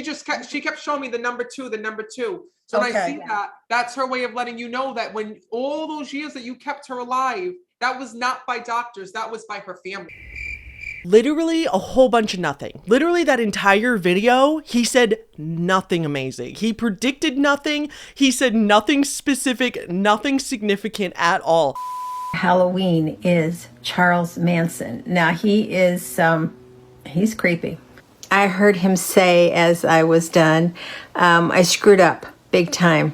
She kept showing me the number two. So when I see that, that's her way of letting you know that when all those years that you kept her alive, that was not by doctors, that was by her family. Literally a whole bunch of nothing. Literally that entire video, he said nothing amazing. He predicted nothing. He said nothing specific, nothing significant at all. Halloween is Charles Manson. Now he's creepy. I heard him say as I was done, I screwed up big time.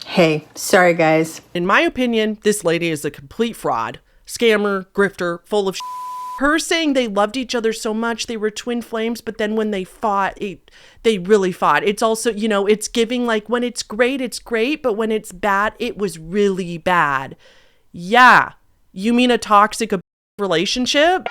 Hey, sorry guys. In my opinion, this lady is a complete fraud, scammer, grifter, full of shit. Her saying they loved each other so much, they were twin flames, but then when they fought, they really fought. It's also, it's giving like when it's great, but when it's bad, it was really bad. Yeah, you mean a toxic relationship?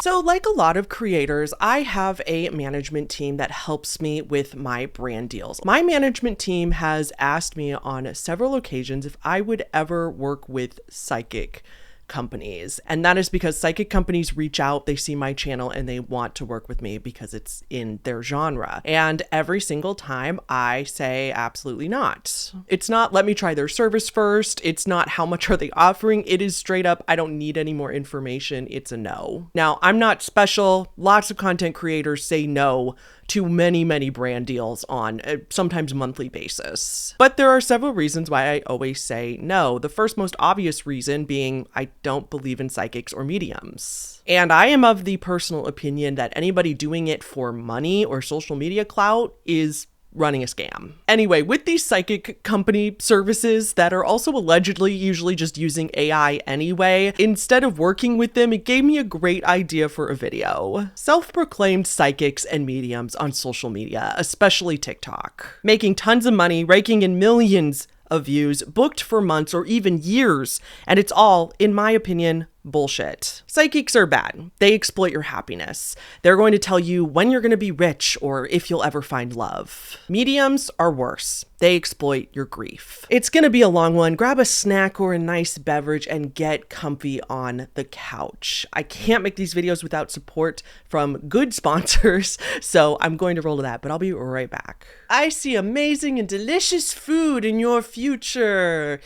So like a lot of creators, I have a management team that helps me with my brand deals. My management team has asked me on several occasions if I would ever work with psychic companies. And that is because psychic companies reach out, they see my channel and they want to work with me because it's in their genre. And every single time I say absolutely not. It's not let me try their service first. It's not how much are they offering. It is straight up, I don't need any more information. It's a no. Now, I'm not special. Lots of content creators say no to many brand deals on a sometimes monthly basis. But there are several reasons why I always say no. The first most obvious reason being I don't believe in psychics or mediums. And I am of the personal opinion that anybody doing it for money or social media clout is running a scam. Anyway, with these psychic company services that are also allegedly usually just using AI anyway, instead of working with them, it gave me a great idea for a video. Self-proclaimed psychics and mediums on social media, especially TikTok, making tons of money, raking in millions of views, booked for months or even years, and it's all, in my opinion, bullshit. Psychics are bad. They exploit your happiness. They're going to tell you when you're going to be rich or if you'll ever find love. Mediums are worse. They exploit your grief. It's going to be a long one. Grab a snack or a nice beverage and get comfy on the couch. I can't make these videos without support from good sponsors, so I'm going to roll to that, but I'll be right back. I see amazing and delicious food in your future.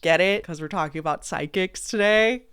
Get it? Because we're talking about psychics today.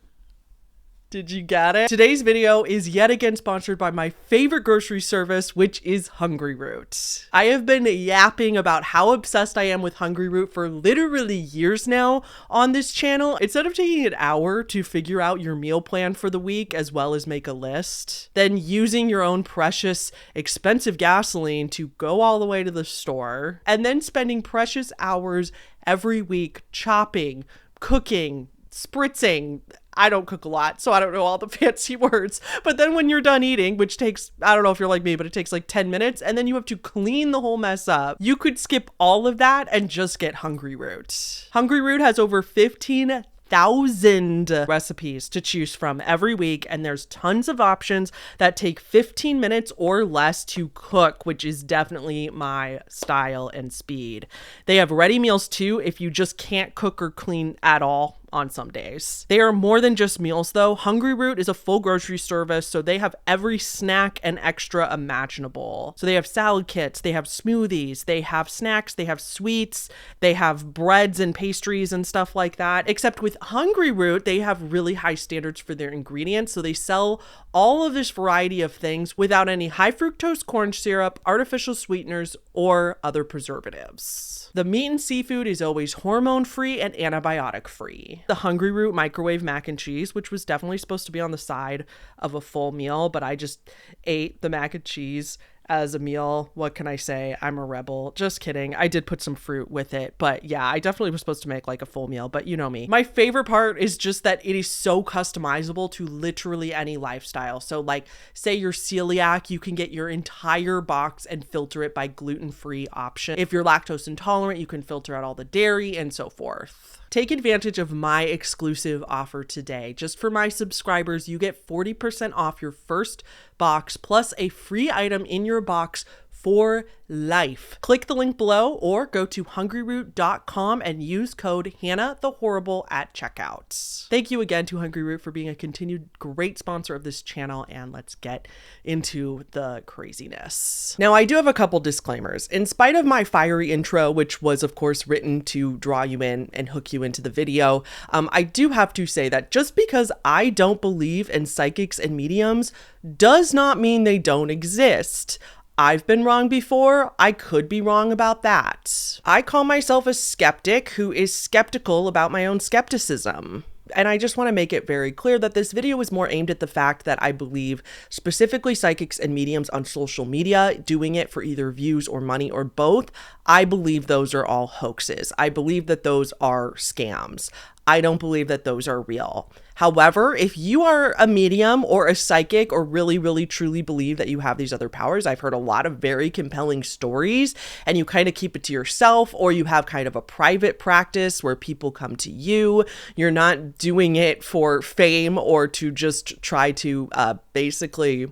Did you get it? Today's video is yet again sponsored by my favorite grocery service, which is Hungry Root. I have been yapping about how obsessed I am with Hungry Root for literally years now on this channel. Instead of taking an hour to figure out your meal plan for the week as well as make a list, then using your own precious expensive gasoline to go all the way to the store, and then spending precious hours every week chopping, cooking, spritzing. I don't cook a lot, so I don't know all the fancy words. But then when you're done eating, which takes, I don't know if you're like me, but it takes like 10 minutes, and then you have to clean the whole mess up. You could skip all of that and just get Hungry Root. Hungry Root has over 15,000 recipes to choose from every week, and there's tons of options that take 15 minutes or less to cook, which is definitely my style and speed. They have ready meals too if you just can't cook or clean at all on some days. They are more than just meals though. Hungry Root is a full grocery service, so they have every snack and extra imaginable. So they have salad kits, they have smoothies, they have snacks, they have sweets, they have breads and pastries and stuff like that. Except with Hungry Root, they have really high standards for their ingredients, so they sell all of this variety of things without any high fructose corn syrup, artificial sweeteners, or other preservatives. The meat and seafood is always hormone-free and antibiotic-free. The Hungry Root microwave mac and cheese, which was definitely supposed to be on the side of a full meal, but I just ate the mac and cheese as a meal. What can I say? I'm a rebel. Just kidding. I did put some fruit with it, but yeah, I definitely was supposed to make like a full meal, but you know me. My favorite part is just that it is so customizable to literally any lifestyle. So like, say you're celiac, you can get your entire box and filter it by gluten-free option. If you're lactose intolerant, you can filter out all the dairy and so forth. Take advantage of my exclusive offer today. Just for my subscribers, you get 40% off your first box plus a free item in your box for life. Click the link below or go to hungryroot.com and use code HannahTheHorrible at checkout. Thank you again to Hungry Root for being a continued great sponsor of this channel, and let's get into the craziness. Now, I do have a couple disclaimers. In spite of my fiery intro, which was of course written to draw you in and hook you into the video, I do have to say that just because I don't believe in psychics and mediums does not mean they don't exist. I've been wrong before. I could be wrong about that. I call myself a skeptic who is skeptical about my own skepticism. And I just want to make it very clear that this video is more aimed at the fact that I believe specifically psychics and mediums on social media doing it for either views or money or both. I believe those are all hoaxes. I believe that those are scams. I don't believe that those are real. However, if you are a medium or a psychic or really truly believe that you have these other powers, I've heard a lot of very compelling stories, and you kind of keep it to yourself, or you have kind of a private practice where people come to you. You're not doing it for fame or to just try to basically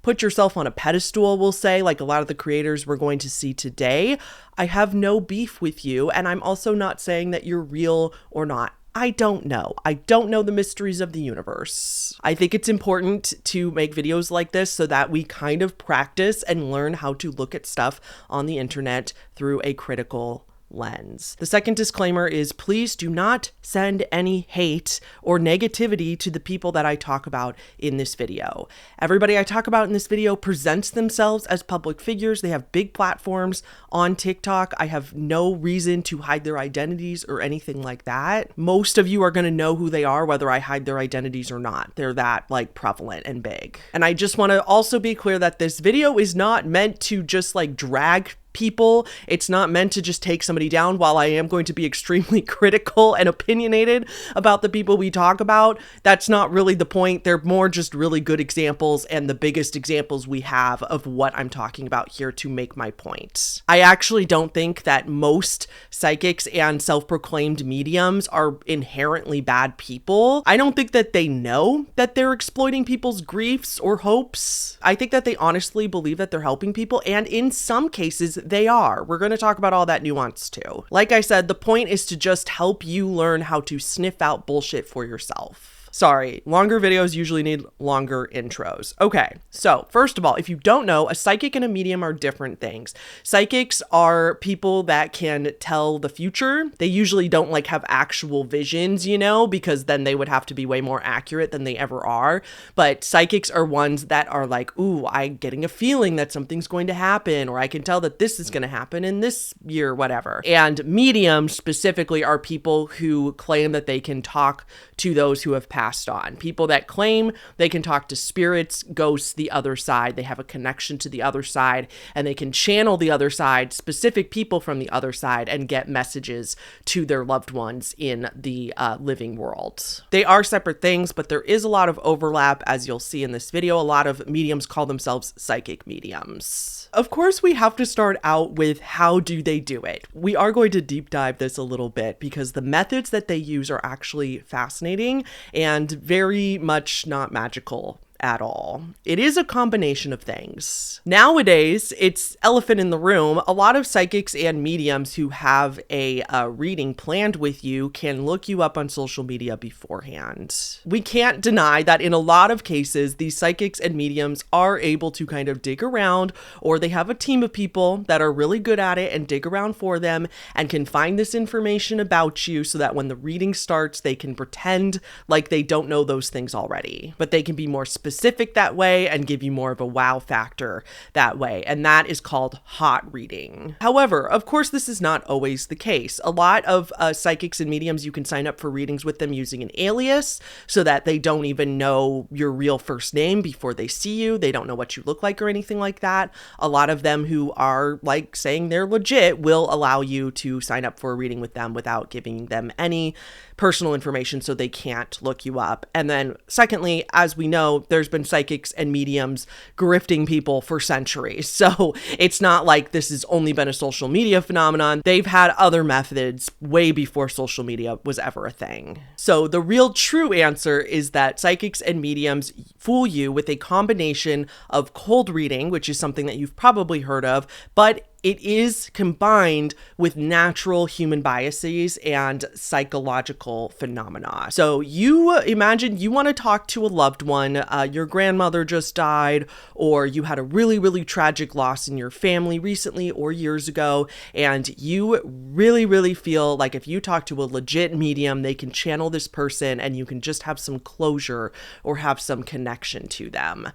put yourself on a pedestal, we'll say, like a lot of the creators we're going to see today. I have no beef with you, and I'm also not saying that you're real or not. I don't know. I don't know the mysteries of the universe. I think it's important to make videos like this so that we kind of practice and learn how to look at stuff on the internet through a critical lens. The second disclaimer is please do not send any hate or negativity to the people that I talk about in this video. Everybody I talk about in this video presents themselves as public figures. They have big platforms on TikTok. I have no reason to hide their identities or anything like that. Most of you are going to know who they are, whether I hide their identities or not. They're that like prevalent and big. And I just want to also be clear that this video is not meant to just like drag people. It's not meant to just take somebody down. While I am going to be extremely critical and opinionated about the people we talk about, that's not really the point. They're more just really good examples and the biggest examples we have of what I'm talking about here to make my point. I actually don't think that most psychics and self-proclaimed mediums are inherently bad people. I don't think that they know that they're exploiting people's griefs or hopes. I think that they honestly believe that they're helping people, and in some cases they are. We're going to talk about all that nuance too. Like I said, the point is to just help you learn how to sniff out bullshit for yourself. Sorry, longer videos usually need longer intros. Okay, so first of all, if you don't know, a psychic and a medium are different things. Psychics are people that can tell the future. They usually don't like have actual visions, you know, because then they would have to be way more accurate than they ever are. But psychics are ones that are like, ooh, I'm getting a feeling that something's going to happen, or I can tell that this is going to happen in this year, whatever. And mediums specifically are people who claim that they can talk to those who have passed on. People that claim they can talk to spirits, ghosts, the other side. They have a connection to the other side, and they can channel the other side, specific people from the other side, and get messages to their loved ones in the living world. They are separate things, but there is a lot of overlap, as you'll see in this video. A lot of mediums call themselves psychic mediums. Of course, we have to start out with how do they do it? We are going to deep dive this a little bit because the methods that they use are actually fascinating and very much not magical at all. It is a combination of things. Nowadays, it's elephant in the room. A lot of psychics and mediums who have a reading planned with you can look you up on social media beforehand. We can't deny that in a lot of cases, these psychics and mediums are able to kind of dig around, or they have a team of people that are really good at it and dig around for them and can find this information about you so that when the reading starts, they can pretend like they don't know those things already, but they can be more specific that way and give you more of a wow factor that way. And that is called hot reading. However, of course, this is not always the case. A lot of psychics and mediums, you can sign up for readings with them using an alias so that they don't even know your real first name before they see you. They don't know what you look like or anything like that. A lot of them who are like saying they're legit will allow you to sign up for a reading with them without giving them any personal information so they can't look you up. And then secondly, as we know, there's been psychics and mediums grifting people for centuries. So it's not like this has only been a social media phenomenon. They've had other methods way before social media was ever a thing. So the real true answer is that psychics and mediums fool you with a combination of cold reading, which is something that you've probably heard of, but it is combined with natural human biases and psychological phenomena. So you imagine you want to talk to a loved one, your grandmother just died, or you had a really, really tragic loss in your family recently or years ago, and you really, really feel like if you talk to a legit medium, they can channel this person and you can just have some closure or have some connection to them.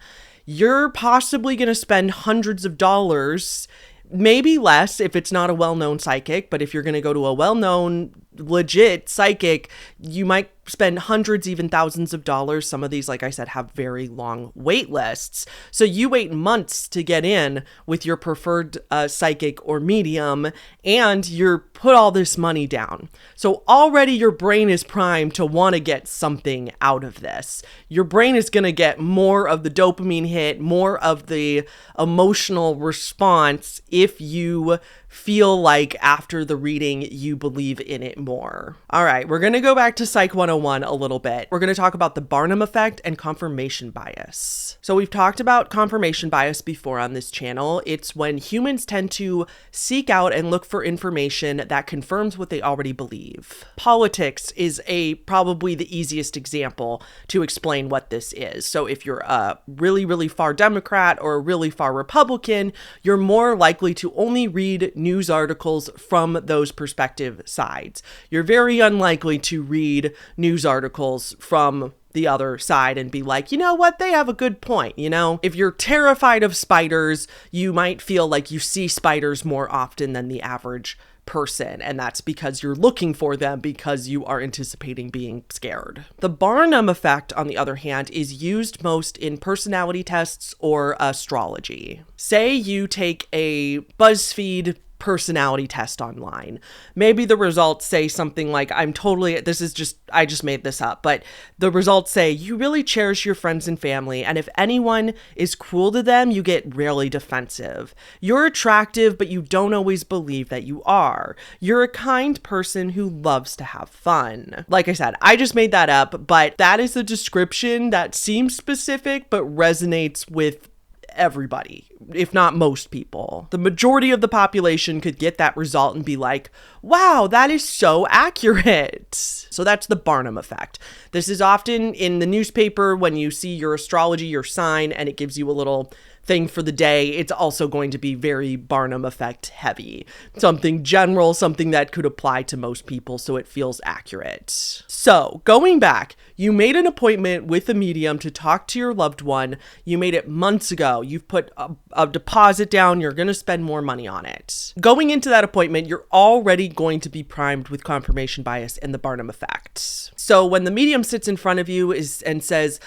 You're possibly going to spend hundreds of dollars, maybe less if it's not a well-known psychic, but if you're going to go to a well-known, legit psychic, you might spend hundreds, even thousands of dollars. Some of these, like I said, have very long wait lists. So you wait months to get in with your preferred psychic or medium, and you're put all this money down. So already your brain is primed to want to get something out of this. Your brain is going to get more of the dopamine hit, more of the emotional response if you feel like after the reading you believe in it more. All right, we're going to go back to Psych 101 a little bit. We're going to talk about the Barnum effect and confirmation bias. So we've talked about confirmation bias before on this channel. It's when humans tend to seek out and look for information that confirms what they already believe. Politics is probably the easiest example to explain what this is. So if you're a really, really far Democrat or a really far Republican, you're more likely to only read news articles from those perspective sides. You're very unlikely to read news articles from the other side and be like, you know what, they have a good point. You know, if you're terrified of spiders, you might feel like you see spiders more often than the average person, and that's because you're looking for them because you are anticipating being scared. The Barnum effect, on the other hand, is used most in personality tests or astrology. Say you take a BuzzFeed personality test online. Maybe the results say something like, I just made this up, but the results say you really cherish your friends and family, and if anyone is cruel to them, you get really defensive. You're attractive, but you don't always believe that you are. You're a kind person who loves to have fun. Like I said, I just made that up, but that is a description that seems specific, but resonates with everybody, if not most people. The majority of the population could get that result and be like, wow, that is so accurate. So that's the Barnum effect. This is often in the newspaper when you see your astrology, your sign, and it gives you a little thing for the day. It's also going to be very Barnum effect heavy. Something general, something that could apply to most people, so it feels accurate. So going back, you made an appointment with a medium to talk to your loved one. You made it months ago. You've put a deposit down. You're going to spend more money on it. Going into that appointment, you're already going to be primed with confirmation bias and the Barnum effect. So when the medium sits in front of you and says,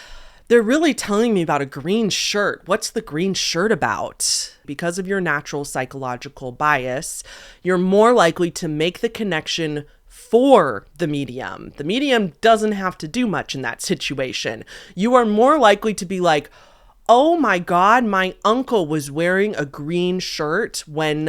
they're really telling me about a green shirt. What's the green shirt about? Because of your natural psychological bias, you're more likely to make the connection for the medium. The medium doesn't have to do much in that situation. You are more likely to be like, oh my God, my uncle was wearing a green shirt when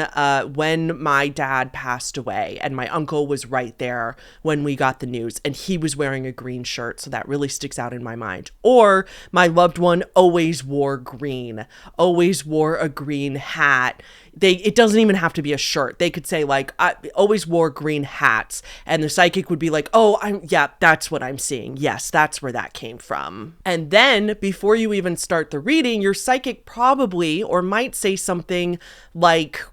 my dad passed away, and my uncle was right there when we got the news, and he was wearing a green shirt, so that really sticks out in my mind. Or my loved one always wore green, always wore a green hat. It doesn't even have to be a shirt. They could say like, I always wore green hats, and the psychic would be like, oh, yeah, that's what I'm seeing. Yes, that's where that came from. And then before you even start the reading, your psychic probably or might say something like,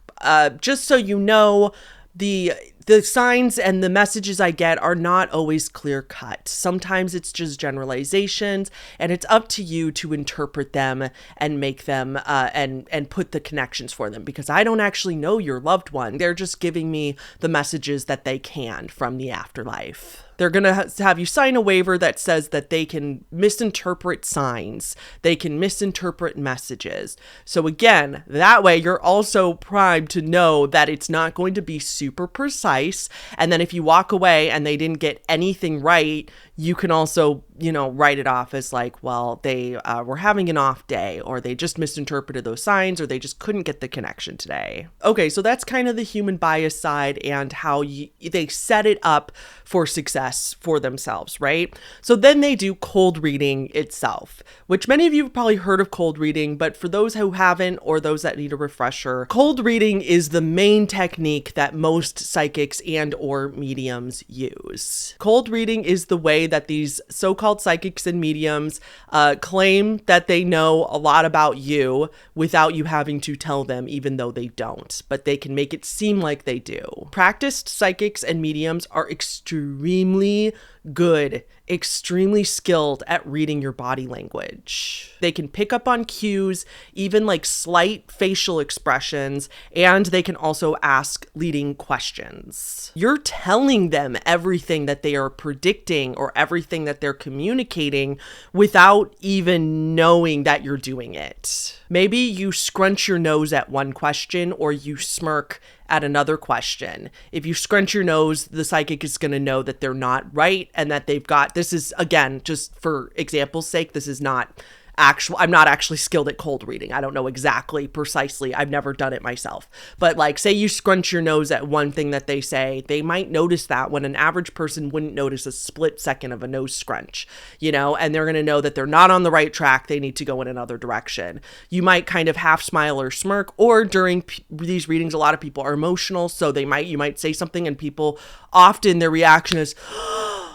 just so you know, the signs and the messages I get are not always clear cut. Sometimes it's just generalizations, and it's up to you to interpret them and make them and put the connections for them, because I don't actually know your loved one. They're just giving me the messages that they can from the afterlife. They're going to have you sign a waiver that says that they can misinterpret signs. They can misinterpret messages. So again, that way you're also primed to know that it's not going to be super precise. And then if you walk away and they didn't get anything right, you can also, write it off as like, well, they were having an off day, or they just misinterpreted those signs, or they just couldn't get the connection today. Okay, so that's kind of the human bias side and how they set it up for success for themselves, right? So then they do cold reading itself, which many of you have probably heard of cold reading, but for those who haven't or those that need a refresher, cold reading is the main technique that most psychics and or mediums use. Cold reading is the way that these so-called psychics and mediums claim that they know a lot about you without you having to tell them, even though they don't, but they can make it seem like they do. Practiced psychics and mediums are extremely good, extremely skilled at reading your body language. They can pick up on cues, even like slight facial expressions, and they can also ask leading questions. You're telling them everything that they are predicting or everything that they're communicating without even knowing that you're doing it. Maybe you scrunch your nose at one question or you smirk at another question. If you scrunch your nose, the psychic is going to know that they're not right and that they've got, this is, again, just for example's sake, this is not I'm not actually skilled at cold reading. I don't know exactly precisely. I've never done it myself. But like, say you scrunch your nose at one thing that they say, they might notice that when an average person wouldn't notice a split second of a nose scrunch, and they're going to know that they're not on the right track. They need to go in another direction. You might kind of half smile or smirk, or during these readings, a lot of people are emotional. So you might say something and people often their reaction is,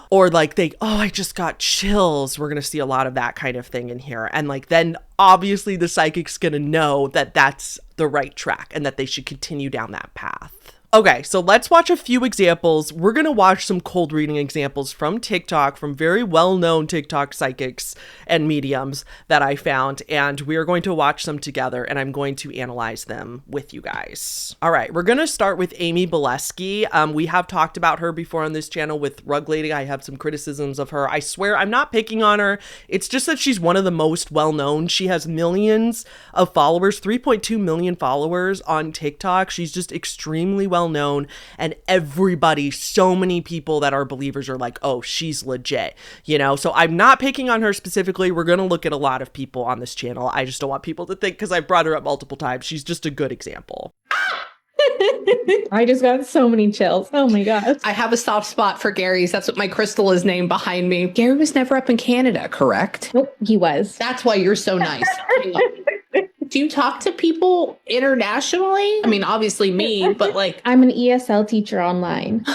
or like I just got chills. We're going to see a lot of that kind of thing in here. And like, then obviously the psychic's going to know that that's the right track and that they should continue down that path. Okay, so let's watch a few examples. We're going to watch some cold reading examples from TikTok, from very well-known TikTok psychics and mediums that I found, and we are going to watch them together, and I'm going to analyze them with you guys. All right, we're going to start with Amy Bileski. We have talked about her before on this channel with Rug Lady. I have some criticisms of her. I swear I'm not picking on her. It's just that she's one of the most well-known. She has millions of followers, 3.2 million followers on TikTok. She's just extremely well known, and everybody, so many people that are believers are like, oh, she's legit, so I'm not picking on her specifically. We're going to look at a lot of people on this channel. I just don't want people to think, because I brought her up multiple times, she's just a good example. I just got so many chills. Oh my gosh. I have a soft spot for Gary's. That's what my crystal is named behind me. Gary was never up in Canada, correct? Nope, he was. That's why you're so nice. Do you talk to people internationally? I mean, obviously me, but like... I'm an ESL teacher online.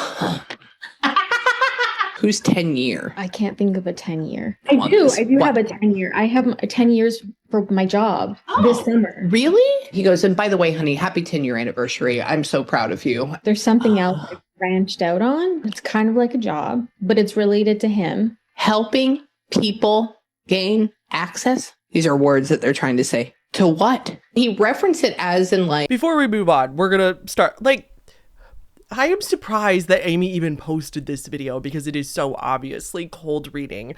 Who's 10 year? I can't think of a 10 year. I do have a 10 year. I have 10 years for my job this summer. Really? He goes, and by the way, honey, happy 10-year anniversary. I'm so proud of you. There's something else I branched out on. It's kind of like a job, but it's related to him. Helping people gain access. These are words that they're trying to say. To what? He referenced it as in like... Before we move on, we're going to start, I am surprised that Amy even posted this video because it is so obviously cold reading.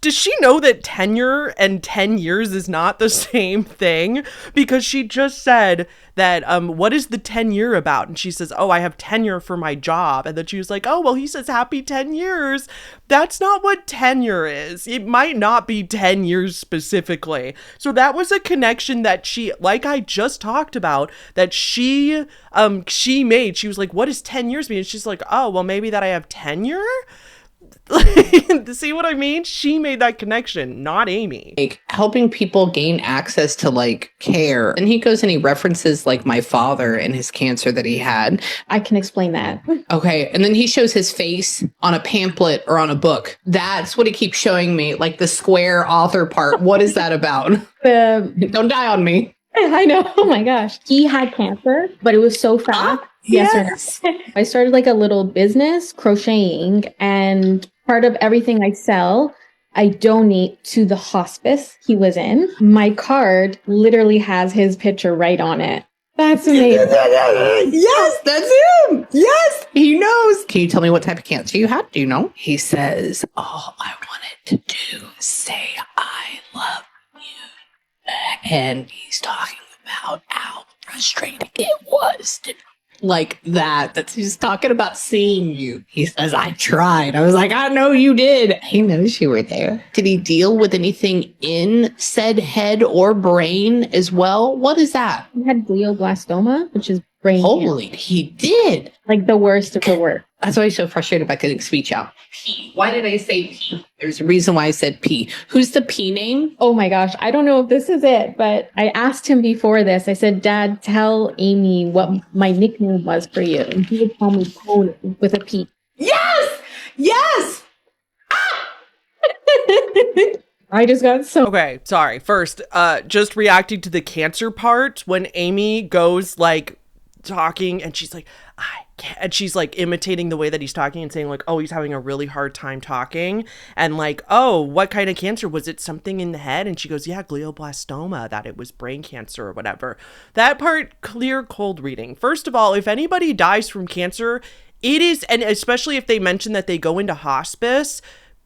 Does she know that tenure and 10 years is not the same thing? Because she just said that, what is the 10 year about? And she says, oh, I have tenure for my job. And then she was like, oh, well, he says happy 10 years. That's not what tenure is. It might not be 10 years specifically. So that was a connection that she, like I just talked about, that she made. She was like, what does 10 years mean? And she's like, oh, well, maybe that I have tenure? See what I mean? She made that connection, not Amy. Like helping people gain access to like care. And he goes and he references like my father and his cancer that he had. I can explain that. Okay. And then he shows his face on a pamphlet or on a book. That's what he keeps showing me, like the square author part. What is that about? Don't die on me. I know. Oh my gosh. He had cancer, but it was so fast. Yes. Or no? I started like a little business crocheting, and part of everything I sell, I donate to the hospice he was in. My card literally has his picture right on it. That's amazing. Yes, that's him. Yes, he knows. Can you tell me what type of cancer you had? Do you know? He says, all I wanted to do is say I love you. And he's talking about how frustrating it was to like that. That's he's talking about seeing you. He says, I tried. I was like, I know you did. He knows you were there. Did he deal with anything in said head or brain as well? What is that? He had glioblastoma, which is brain Holy, cancer. he did. Like the worst of the worst. That's why he's so frustrated by getting speech out. P. Why did I say P? There's a reason why I said P. Who's the P name? Oh my gosh, I don't know if this is it, but I asked him before this. I said, Dad, tell Amy what my nickname was for you. And he would call me Pony with a P. Yes! Yes! I just got so... Okay, sorry. First, just reacting to the cancer part, when Amy goes like talking and she's like, I can't, and she's like imitating the way that he's talking and saying like, oh, he's having a really hard time talking, and like, oh, what kind of cancer was it? Something in the head? And she goes, yeah, glioblastoma, that it was brain cancer or whatever. That part, clear cold reading. First of all, if anybody dies from cancer, it is, and especially if they mention that they go into hospice,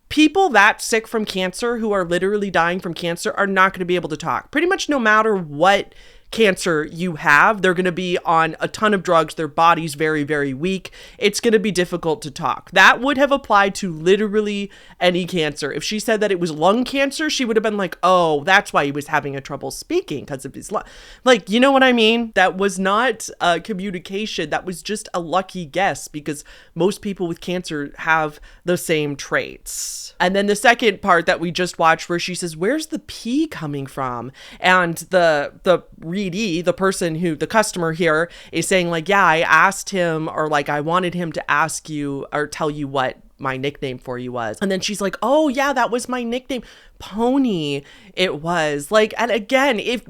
people that sick from cancer who are literally dying from cancer are not going to be able to talk. Pretty much no matter what cancer you have, they're going to be on a ton of drugs. Their body's very, very weak. It's going to be difficult to talk. That would have applied to literally any cancer. If she said that it was lung cancer, she would have been like, oh, that's why he was having a trouble speaking, because of his lung. Like, you know what I mean? That was not communication. That was just a lucky guess, because most people with cancer have the same traits. And then the second part that we just watched, where she says, where's the P coming from? And the readee, the person who, the customer here, is saying like, yeah, I asked him, or like, I wanted him to ask you or tell you what my nickname for you was. And then she's like, oh yeah, that was my nickname, Pony. It was like, and again, if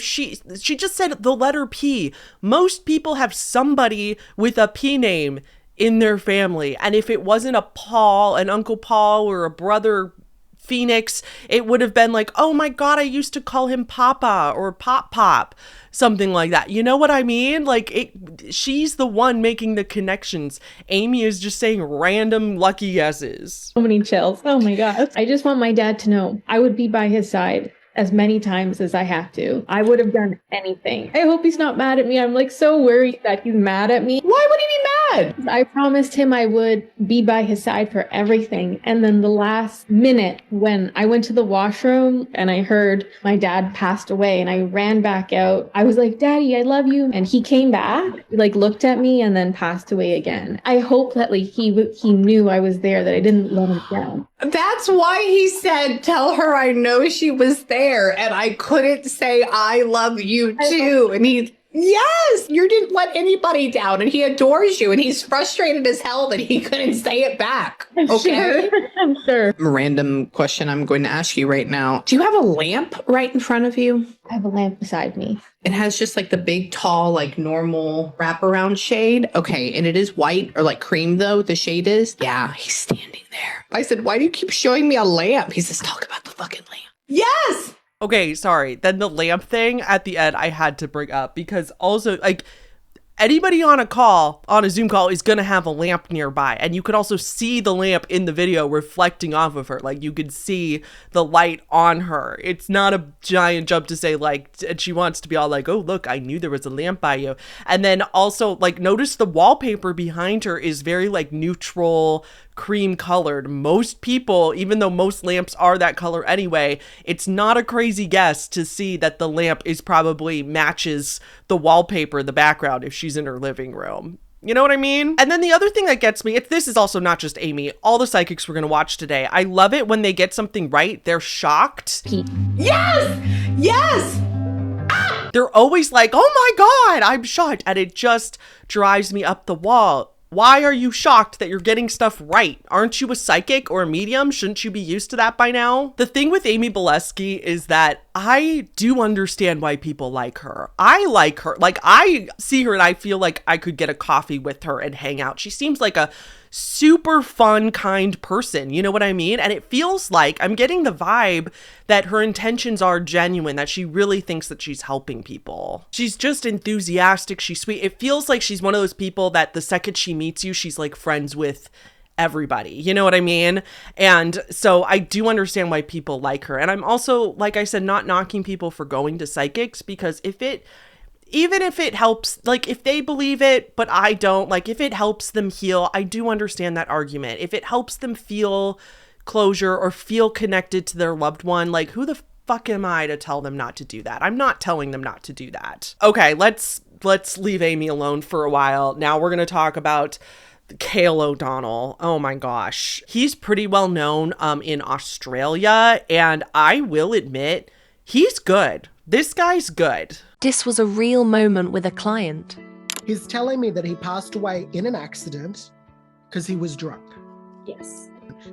she just said the letter P, most people have somebody with a P name in their family. And if it wasn't a Paul, an Uncle Paul, or a brother Phoenix, it would have been like, oh my God, I used to call him Papa or Pop Pop, something like that. You know what I mean? Like, she's the one making the connections. Amy is just saying random lucky guesses. So many chills. Oh my gosh. I just want my dad to know I would be by his side as many times as I have to. I would have done anything. I hope he's not mad at me. I'm like so worried that he's mad at me. Why would he be mad? I promised him I would be by his side for everything. And then the last minute when I went to the washroom and I heard my dad passed away and I ran back out, I was like, Daddy, I love you. And he came back, like looked at me and then passed away again. I hope that like he knew I was there, that I didn't let him down. That's why he said, tell her I know she was there and I couldn't say I love you too. And he's, yes, you didn't let anybody down and he adores you and he's frustrated as hell that he couldn't say it back. Okay. I'm sure. Random question I'm going to ask you right now. Do you have a lamp right in front of you? I have a lamp beside me. It has just like the big, tall, like normal wraparound shade. Okay. And it is white or like cream though, the shade is. Yeah, he's standing there. I said, why do you keep showing me a lamp? He says, talk about the fucking lamp. Yes. Okay, sorry. Then the lamp thing at the end I had to bring up, because also like anybody on a Zoom call is going to have a lamp nearby. And you could also see the lamp in the video reflecting off of her. Like you could see the light on her. It's not a giant jump to say like, and she wants to be all like, oh, look, I knew there was a lamp by you. And then also like notice the wallpaper behind her is very like neutral, cream colored. Most people, even though most lamps are that color anyway, it's not a crazy guess to see that the lamp is probably matches the wallpaper, the background, if she's in her living room. You know what I mean? And then the other thing that gets me, this is also not just Amy, all the psychics we're going to watch today. I love it when they get something right. They're shocked. Yes! Yes! They're always like, oh my God, I'm shocked. And it just drives me up the wall. Why are you shocked that you're getting stuff right? Aren't you a psychic or a medium? Shouldn't you be used to that by now? The thing with Amy Bileski is that I do understand why people like her. I like her. Like I see her and I feel like I could get a coffee with her and hang out. She seems like a super fun, kind person. You know what I mean? And it feels like I'm getting the vibe that her intentions are genuine, that she really thinks that she's helping people. She's just enthusiastic. She's sweet. It feels like she's one of those people that the second she meets you, she's like friends with everybody. You know what I mean? And so I do understand why people like her. And I'm also, like I said, not knocking people for going to psychics, because even if it helps, like if they believe it, but I don't, like if it helps them heal, I do understand that argument. If it helps them feel closure or feel connected to their loved one, like who the fuck am I to tell them not to do that? I'm not telling them not to do that. Okay, let's leave Amy alone for a while. Now we're going to talk about Cale O'Donnell. Oh my gosh. He's pretty well known in Australia, and I will admit, he's good. This guy's good. This was a real moment with a client. He's telling me that he passed away in an accident because he was drunk. Yes.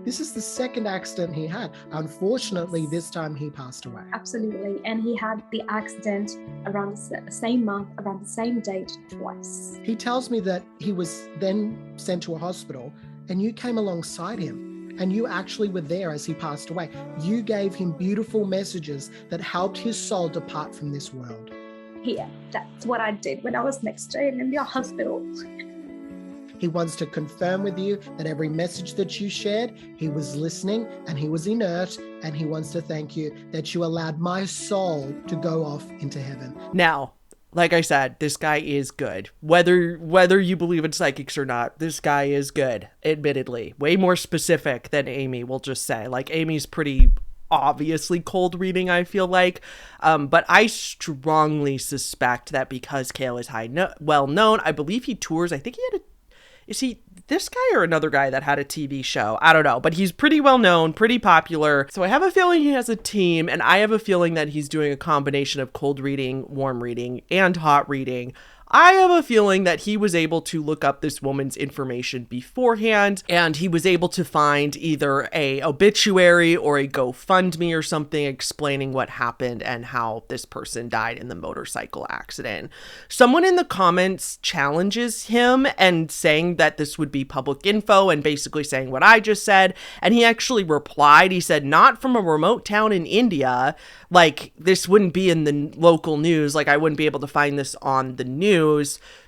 This is the second accident he had. Unfortunately, this time he passed away. Absolutely. And he had the accident around the same month, around the same date, twice. He tells me that he was then sent to a hospital and you came alongside him and you actually were there as he passed away. You gave him beautiful messages that helped his soul depart from this world. Yeah, that's what I did when I was next to him in the hospital. He wants to confirm with you that every message that you shared, he was listening and he was inert, and he wants to thank you that you allowed my soul to go off into heaven. Now, like I said, this guy is good. Whether you believe in psychics or not, this guy is good, admittedly. Way more specific than Amy, we'll just say. Like, Amy's pretty obviously cold reading, I feel like. But I strongly suspect that because Cale is well known, I believe he tours. I think he had is he this guy or another guy that had a TV show? I don't know, but he's pretty well known, pretty popular. So I have a feeling he has a team, and I have a feeling that he's doing a combination of cold reading, warm reading, and hot reading. I have a feeling that he was able to look up this woman's information beforehand, and he was able to find either a obituary or a GoFundMe or something explaining what happened and how this person died in the motorcycle accident. Someone in the comments challenges him and saying that this would be public info and basically saying what I just said. And he actually replied, he said, not from a remote town in India. Like, this wouldn't be in the local news. Like, I wouldn't be able to find this on the news.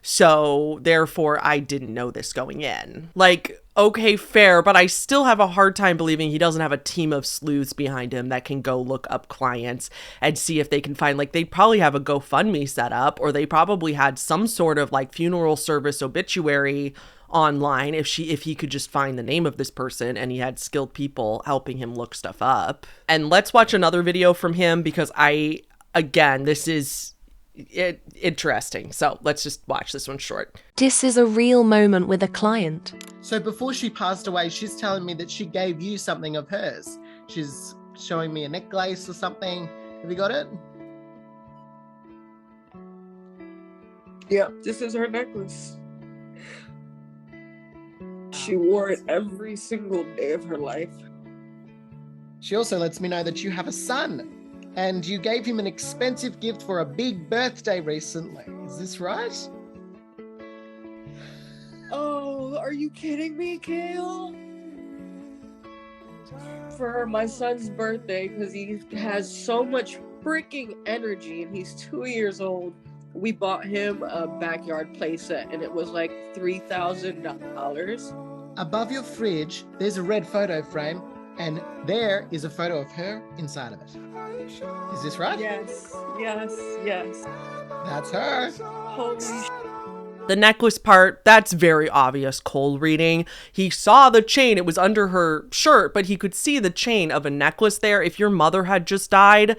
So therefore, I didn't know this going in. Like, okay, fair, but I still have a hard time believing he doesn't have a team of sleuths behind him that can go look up clients and see if they can find, like, they probably have a GoFundMe set up, or they probably had some sort of like funeral service obituary online if he could just find the name of this person, and he had skilled people helping him look stuff up. And let's watch another video from him, because this is interesting. So let's just watch this one short. This is a real moment with a client. So before she passed away, she's telling me that she gave you something of hers. She's showing me a necklace or something. Have you got it? Yeah, this is her necklace. She wore it every single day of her life. She also lets me know that you have a son, and you gave him an expensive gift for a big birthday recently. Is this right? Oh, are you kidding me, Cale? For my son's birthday, because he has so much freaking energy and he's 2 years old, we bought him a backyard playset, and it was like $3,000. Above your fridge, there's a red photo frame, and there is a photo of her inside of it. Is this right? Yes. That's her. Holy shit. The necklace part, that's very obvious cold reading. He saw the chain, it was under her shirt, but he could see the chain of a necklace there. If your mother had just died,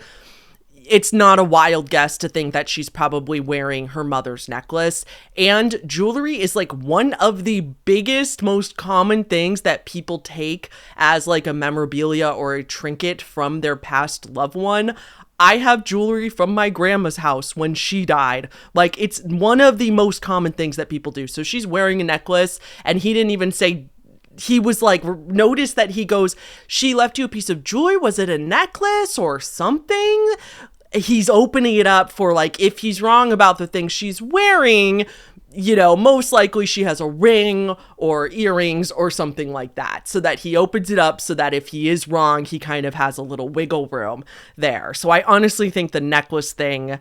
it's not a wild guess to think that she's probably wearing her mother's necklace. And jewelry is like one of the biggest, most common things that people take as like a memorabilia or a trinket from their past loved one. I have jewelry from my grandma's house when she died. Like, it's one of the most common things that people do. So she's wearing a necklace, and he didn't even say, he was like, notice that he goes, she left you a piece of jewelry. Was it a necklace or something? he's opening it up for like, if he's wrong about the things she's wearing, you know, most likely she has a ring or earrings or something like that, so that he opens it up so that if he is wrong, he kind of has a little wiggle room there. So I honestly think the necklace thing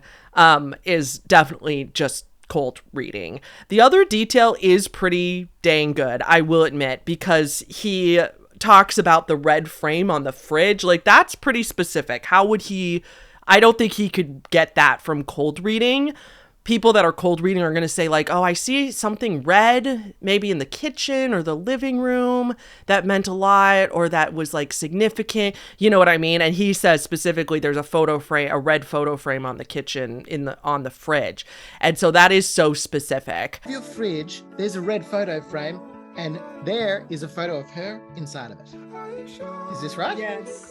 is definitely just cold reading. The other detail is pretty dang good, I will admit, because he talks about the red frame on the fridge. Like, that's pretty specific. How would he... I don't think he could get that from cold reading. People that are cold reading are going to say like, oh, I see something red, maybe in the kitchen or the living room that meant a lot, or that was like significant. You know what I mean? And he says specifically there's a photo frame, a red photo frame on the kitchen on the fridge. And so that is so specific. Your fridge, there's a red photo frame, and there is a photo of her inside of it. Is this right? Yes.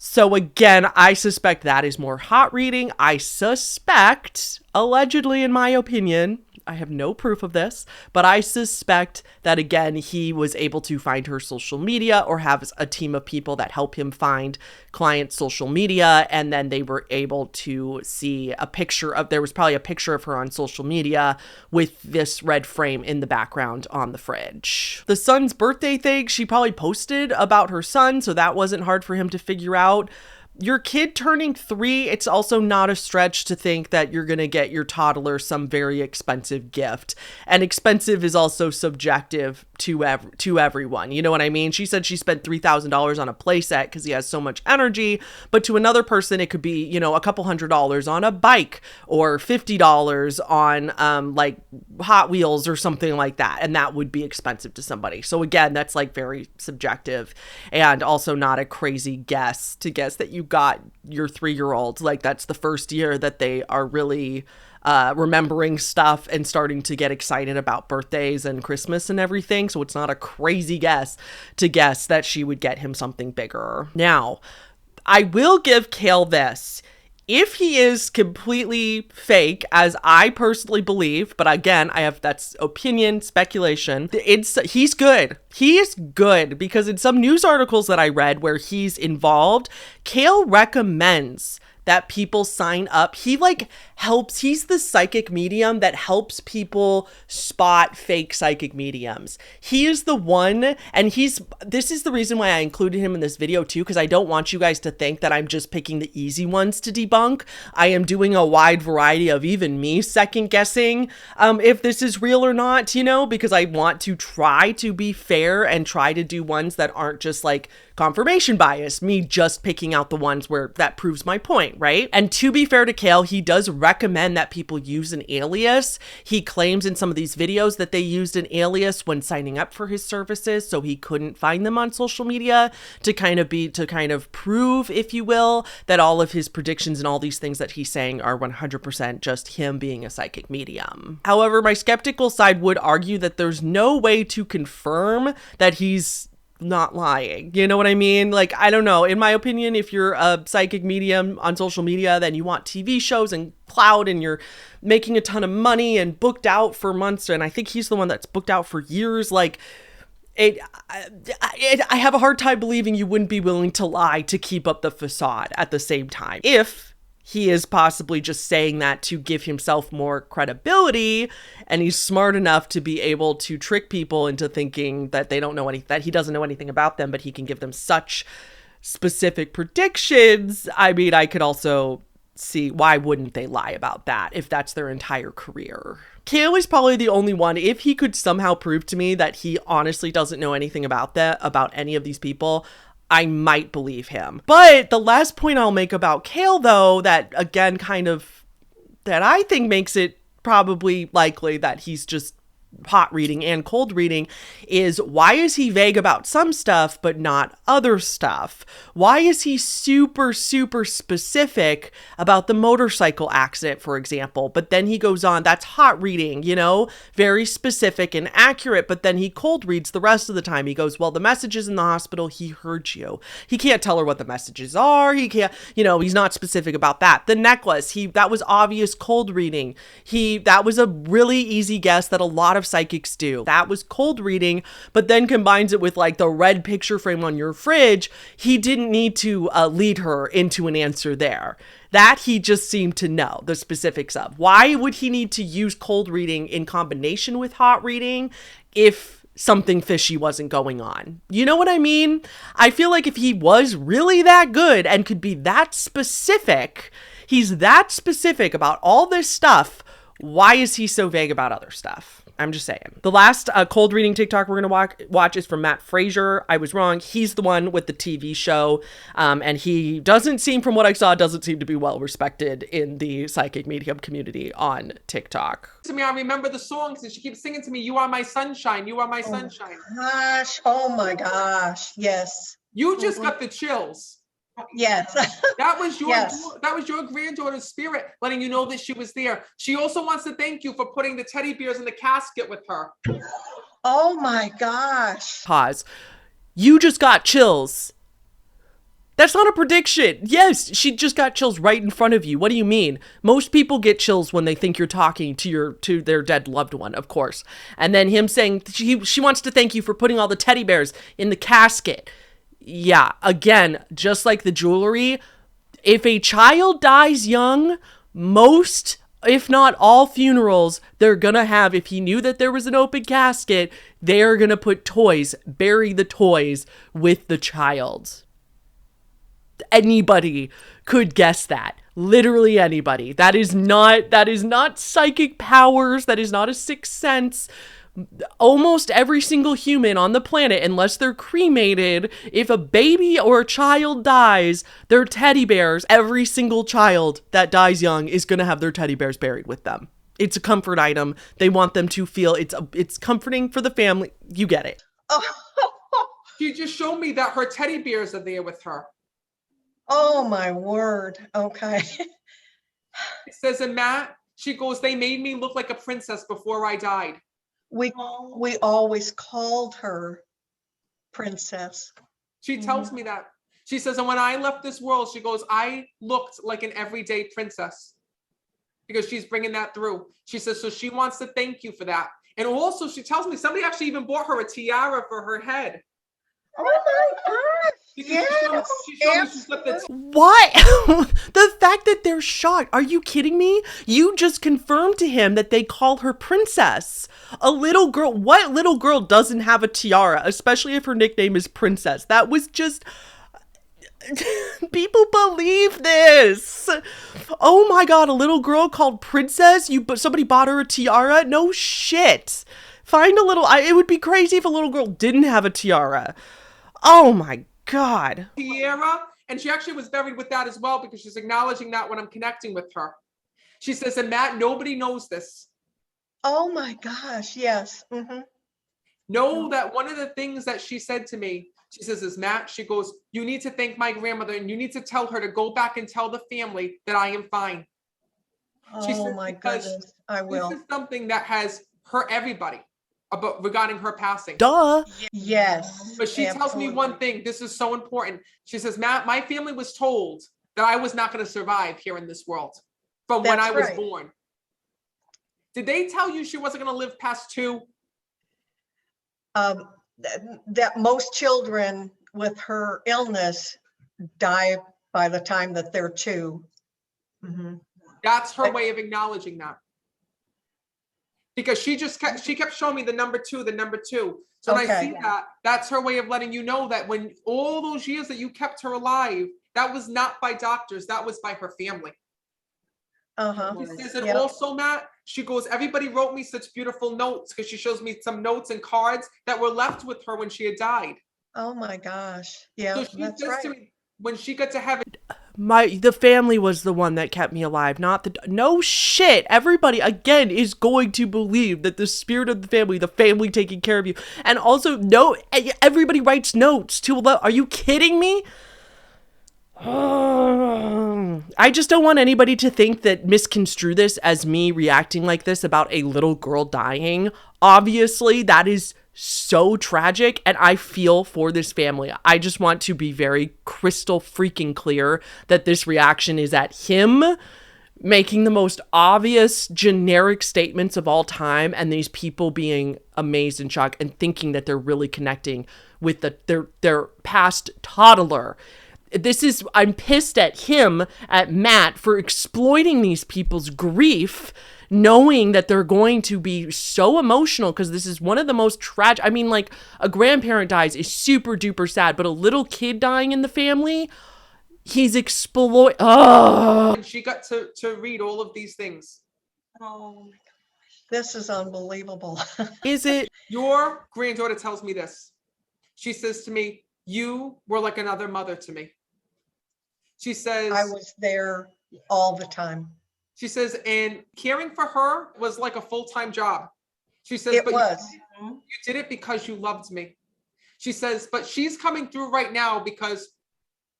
So again, I suspect that is more hot reading. I suspect, allegedly in my opinion, I have no proof of this, but I suspect that, again, he was able to find her social media or have a team of people that help him find clients' social media. And then they were able to see a picture of, there was probably a picture of her on social media with this red frame in the background on the fridge. The son's birthday thing, she probably posted about her son, so that wasn't hard for him to figure out. Your kid turning 3, it's also not a stretch to think that you're going to get your toddler some very expensive gift. And expensive is also subjective to everyone. You know what I mean? She said she spent $3,000 on a playset because he has so much energy. But to another person, it could be, you know, a couple $100s on a bike, or $50 on like Hot Wheels or something like that. And that would be expensive to somebody. So again, that's like very subjective, and also not a crazy guess to guess that you got your 3-year-old, like that's the first year that they are really remembering stuff and starting to get excited about birthdays and Christmas and everything. So it's not a crazy guess to guess that she would get him something bigger. Now, I will give Kale this. If he is completely fake, as I personally believe, but again, that's opinion, speculation, he's good. He is good, because in some news articles that I read where he's involved, Kale recommends that people sign up. He like helps, he's the psychic medium that helps people spot fake psychic mediums. He is the one, and this is the reason why I included him in this video too, because I don't want you guys to think that I'm just picking the easy ones to debunk. I am doing a wide variety of even me second guessing if this is real or not, you know, because I want to try to be fair and try to do ones that aren't just like confirmation bias, me just picking out the ones where that proves my point, right? And to be fair to Kale, he does recommend that people use an alias. He claims in some of these videos that they used an alias when signing up for his services, so he couldn't find them on social media to kind of prove, if you will, that all of his predictions and all these things that he's saying are 100% just him being a psychic medium. However, my skeptical side would argue that there's no way to confirm that he's not lying. You know what I mean? Like, I don't know. In my opinion, if you're a psychic medium on social media, then you want TV shows and clout, and you're making a ton of money and booked out for months. And I think he's the one that's booked out for years. Like, I have a hard time believing you wouldn't be willing to lie to keep up the facade at the same time. If he is possibly just saying that to give himself more credibility, and he's smart enough to be able to trick people into thinking that they don't know anything, that he doesn't know anything about them, but he can give them such specific predictions. I mean, I could also see why wouldn't they lie about that if that's their entire career. Kale is probably the only one. If he could somehow prove to me that he honestly doesn't know anything about any of these people, I might believe him. But the last point I'll make about Kale, though, that again that I think makes it probably likely that he's just hot reading and cold reading, is why is he vague about some stuff but not other stuff? Why is he super specific about the motorcycle accident, for example, but then he goes on, that's hot reading, you know, very specific and accurate, but then he cold reads the rest of the time. He goes, well, the messages in the hospital, he heard you. He can't tell her what the messages are. He can't, you know, he's not specific about that. The necklace, that was obvious cold reading. That was a really easy guess that a lot of of psychics do. That was cold reading, but then combines it with like the red picture frame on your fridge. He didn't need to lead her into an answer there. That he just seemed to know the specifics of. Why would he need to use cold reading in combination with hot reading if something fishy wasn't going on? You know what I mean? I feel like if he was really that good and could be that specific, he's that specific about all this stuff, why is he so vague about other stuff? I'm just saying. The last cold reading TikTok we're going to watch is from Matt Frazier. I was wrong. He's the one with the TV show. And he doesn't seem, from what I saw, doesn't seem to be well respected in the psychic medium community on TikTok. To me, I remember the songs and she keeps singing to me, "You are my sunshine, you are my sunshine." Gosh, oh my gosh, yes. You just got the chills. Yes. That was your Yes. that was your granddaughter's spirit letting you know that she was there. She also wants to thank you for putting the teddy bears in the casket with her. Oh my gosh. Pause. You just got chills. That's not a prediction. Yes, she just got chills right in front of you. What do you mean? Most people get chills when they think you're talking to their dead loved one, of course. And then him saying she wants to thank you for putting all the teddy bears in the casket. Yeah, again, just like the jewelry, if a child dies young, most, if not all funerals, they're gonna have, if he knew that there was an open casket, they're gonna put toys, bury the toys with the child. Anybody could guess that. Literally anybody. That is not psychic powers. That is not a sixth sense. Almost every single human on the planet, unless they're cremated, if a baby or a child dies, their teddy bears, every single child that dies young is going to have their teddy bears buried with them. It's a comfort item. They want them to feel it's comforting for the family. You get it. She just showed me that her teddy bears are there with her. Oh my word. Okay. It says in Matt, she goes, "They made me look like a princess before I died." We always called her Princess. She tells me that. She says, and when I left this world, she goes, I looked like an everyday princess, because she's bringing that through. She says, so she wants to thank you for that. And also she tells me somebody actually even bought her a tiara for her head. Oh my gosh. Yes. What? The fact that they're shocked. Are you kidding me? You just confirmed to him that they call her Princess. A little girl. What little girl doesn't have a tiara, especially if her nickname is Princess? That was just... People believe this. Oh my god, a little girl called Princess? Somebody bought her a tiara? No shit. Find a little... It would be crazy if a little girl didn't have a tiara. Oh my god. Tiara, and she actually was buried with that as well, because she's acknowledging that when I'm connecting with her. She says, and Matt, nobody knows this. Oh my gosh, yes. Mm-hmm. Know that one of the things that she said to me, she says, is Matt, she goes, you need to thank my grandmother and you need to tell her to go back and tell the family that I am fine. Oh she says, my goodness, I will. This is something that has hurt everybody about regarding her passing. Duh. Yes. But she tells me one thing. This is so important. She says, Matt, my family was told that I was not going to survive here in this world from when I was born. Did they tell you she wasn't going to live past 2? That most children with her illness die by the time that they're 2. Mm-hmm. That's her way of acknowledging that. Because she kept showing me the number 2. So when I see that, that's her way of letting you know that when all those years that you kept her alive, that was not by doctors, that was by her family. She says it also, Matt, she goes, everybody wrote me such beautiful notes, because she shows me some notes and cards that were left with her when she had died. Oh my gosh. Yeah, so she that's says right. to me, when she got to heaven, The family was the one that kept me alive, not no shit. Everybody again is going to believe that the spirit of the family taking care of you. And also everybody writes notes to, are you kidding me? I just don't want anybody to think that misconstrue this as me reacting like this about a little girl dying. Obviously, that is so tragic, and I feel for this family. I just want to be very crystal freaking clear that this reaction is at him making the most obvious generic statements of all time, and these people being amazed and shocked and thinking that they're really connecting with their past toddler. I'm pissed at him, at Matt, for exploiting these people's grief, knowing that they're going to be so emotional, because this is one of the most tragic. I mean, like, a grandparent dies is super duper sad, but a little kid dying in the family, he's And she got to read all of these things. Oh my gosh, this is unbelievable. Is it? Your granddaughter tells me this. She says to me, you were like another mother to me. She says, I was there all the time. She says, and caring for her was like a full-time job. She says, It but was. you did it because you loved me. She says, but she's coming through right now because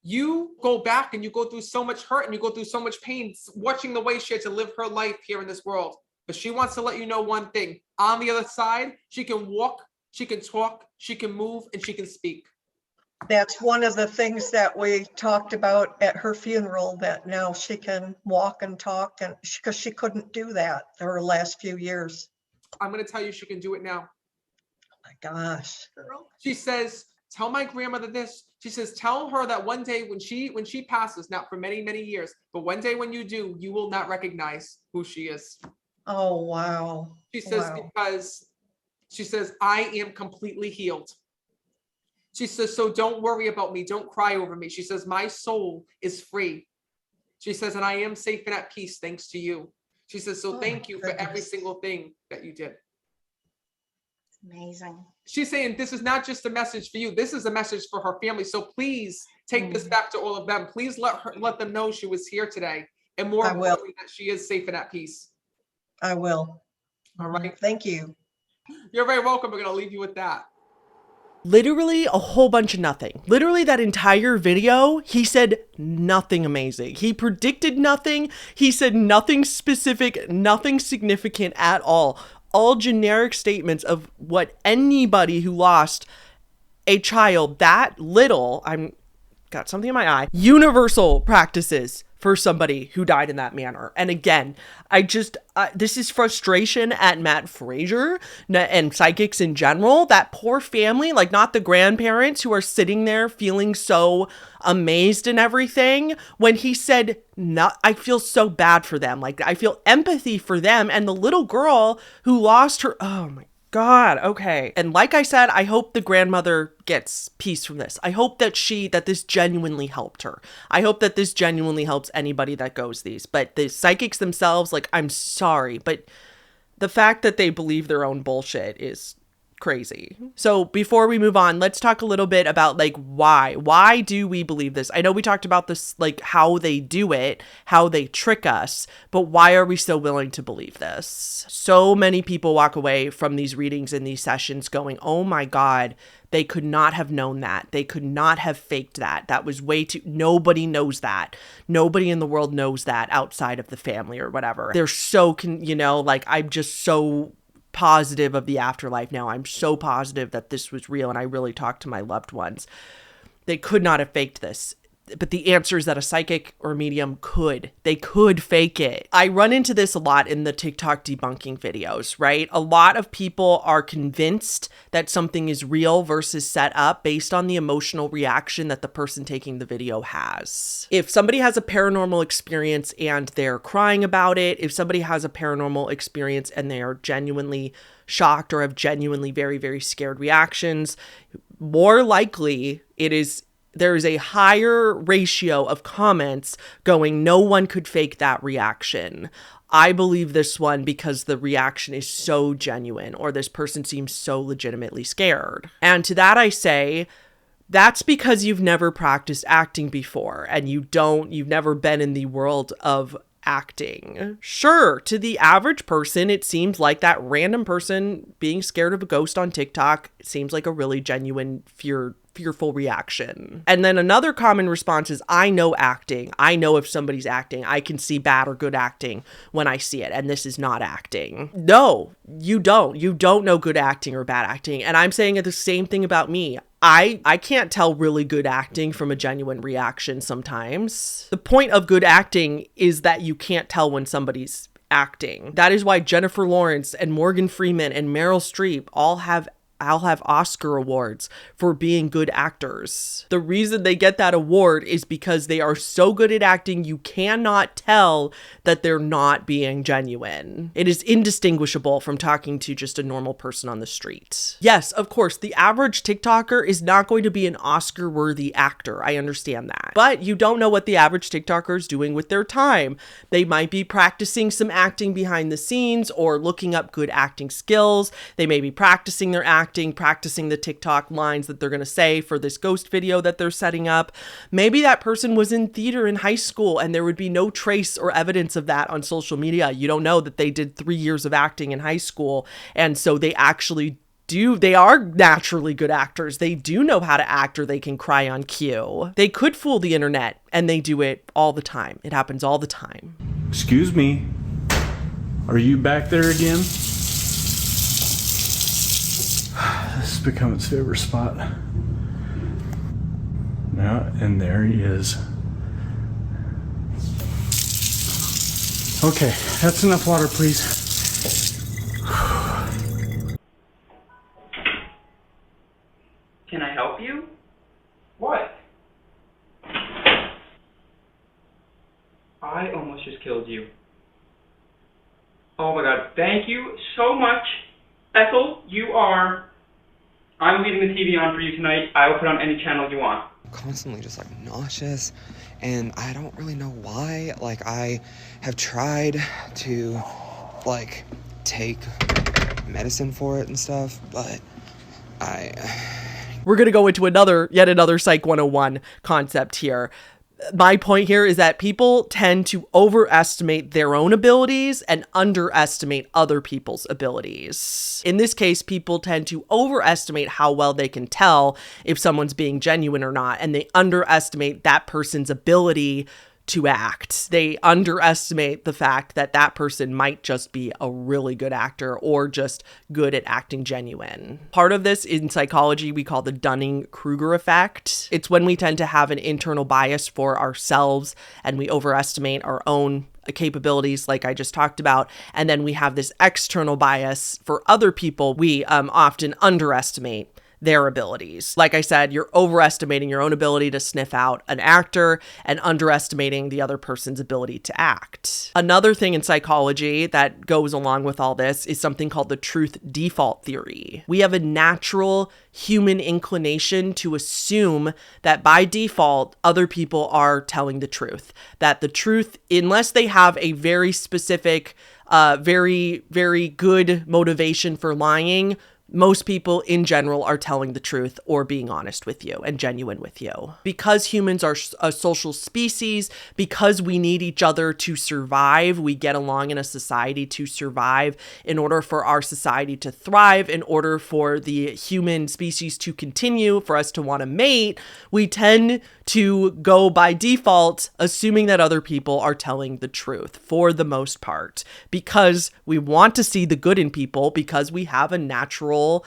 you go back and you go through so much hurt and you go through so much pain watching the way she had to live her life here in this world. But she wants to let you know one thing. On the other side, she can walk, she can talk, she can move, and she can speak. That's one of the things that we talked about at her funeral, that now she can walk and talk, and because she couldn't do that her last few years. I'm going to tell you she can do it now. Oh my gosh. Girl. She says, tell my grandmother this. She says, tell her that one day when she passes, not for many, many years, but one day when you do, you will not recognize who she is. Oh, wow. She says, Wow. because she says, I am completely healed. She says, so don't worry about me. Don't cry over me. She says, my soul is free. She says, and I am safe and at peace thanks to you. She says, so thank you for every single thing that you did. Amazing. She's saying this is not just a message for you. This is a message for her family. So please take this back to all of them. Please let them know she was here today. And more importantly, that she is safe and at peace. I will. All right. Thank you. You're very welcome. We're going to leave you with that. Literally a whole bunch of nothing. Literally that entire video, he said nothing amazing. He predicted nothing. He said nothing specific, nothing significant at all. All generic statements of what anybody who lost a child that little, I'm got something in my eye, universal practices for somebody who died in that manner. And again, this is frustration at Matt Frazier and psychics in general. That poor family, like not the grandparents who are sitting there feeling so amazed and everything. When he said, no, I feel so bad for them. Like I feel empathy for them and the little girl who lost her. Oh my God. Okay. And like I said, I hope the grandmother gets peace from this. I hope that this genuinely helped her. I hope that this genuinely helps anybody that goes these. But the psychics themselves, like, I'm sorry, but the fact that they believe their own bullshit is crazy. So before we move on, let's talk a little bit about like why do we believe this? I know we talked about this, like how they do it, how they trick us, but why are we so willing to believe this? So many people walk away from these readings and these sessions going, oh my God, they could not have known that. They could not have faked that. That was way too, nobody knows that. Nobody in the world knows that outside of the family or whatever. They're so, like I'm just so positive of the afterlife now. I'm so positive that this was real and I really talked to my loved ones. They could not have faked this. But the answer is that a psychic or a medium could. They could fake it. I run into this a lot in the TikTok debunking videos, right? A lot of people are convinced that something is real versus set up based on the emotional reaction that the person taking the video has. If somebody has a paranormal experience and they're crying about it, if somebody has a paranormal experience and they are genuinely shocked or have genuinely very, very scared reactions, more likely there is a higher ratio of comments going, no one could fake that reaction. I believe this one because the reaction is so genuine, or this person seems so legitimately scared. And to that I say, that's because you've never practiced acting before and you've never been in the world of acting. Sure, to the average person, it seems like that random person being scared of a ghost on TikTok seems like a really genuine fearful reaction. And then another common response is, I know acting. I know if somebody's acting. I can see bad or good acting when I see it, and this is not acting. No, you don't. You don't know good acting or bad acting. And I'm saying the same thing about me. I can't tell really good acting from a genuine reaction sometimes. The point of good acting is that you can't tell when somebody's acting. That is why Jennifer Lawrence and Morgan Freeman and Meryl Streep all have Oscar awards for being good actors. The reason they get that award is because they are so good at acting, you cannot tell that they're not being genuine. It is indistinguishable from talking to just a normal person on the street. Yes, of course, the average TikToker is not going to be an Oscar-worthy actor. I understand that. But you don't know what the average TikToker is doing with their time. They might be practicing some acting behind the scenes or looking up good acting skills. They may be practicing their acting, practicing the TikTok lines that they're going to say for this ghost video that they're setting up. Maybe that person was in theater in high school and there would be no trace or evidence of that on social media. You don't know that they did 3 years of acting in high school. And so they are naturally good actors. They do know how to act, or they can cry on cue. They could fool the internet, and they do it all the time. It happens all the time. Excuse me, are you back there again? This has become its favorite spot. Now, and there he is. Okay, that's enough water, please. Can I help you? What? I almost just killed you. Oh my god, thank you so much. Ethel, I'm leaving the TV on for you tonight. I will put on any channel you want. Constantly just like nauseous, and I don't really know why. Like, I have tried to like take medicine for it and stuff, but we're going to go into yet another Psych 101 concept here. My point here is that people tend to overestimate their own abilities and underestimate other people's abilities. In this case, people tend to overestimate how well they can tell if someone's being genuine or not, and they underestimate that person's ability to act. They underestimate the fact that that person might just be a really good actor or just good at acting genuine. Part of this in psychology we call the Dunning-Kruger effect. It's when we tend to have an internal bias for ourselves and we overestimate our own capabilities like I just talked about, and then we have this external bias for other people. We often underestimate their abilities. Like I said, you're overestimating your own ability to sniff out an actor and underestimating the other person's ability to act. Another thing in psychology that goes along with all this is something called the truth default theory. We have a natural human inclination to assume that by default, other people are telling the truth. That the truth, unless they have a very specific, very, very good motivation for lying, most people in general are telling the truth or being honest with you and genuine with you. Because humans are a social species, because we need each other to survive, we get along in a society to survive. In order for our society to thrive, in order for the human species to continue, for us to want to mate, we tend to go by default, assuming that other people are telling the truth for the most part, because we want to see the good in people, because we have a natural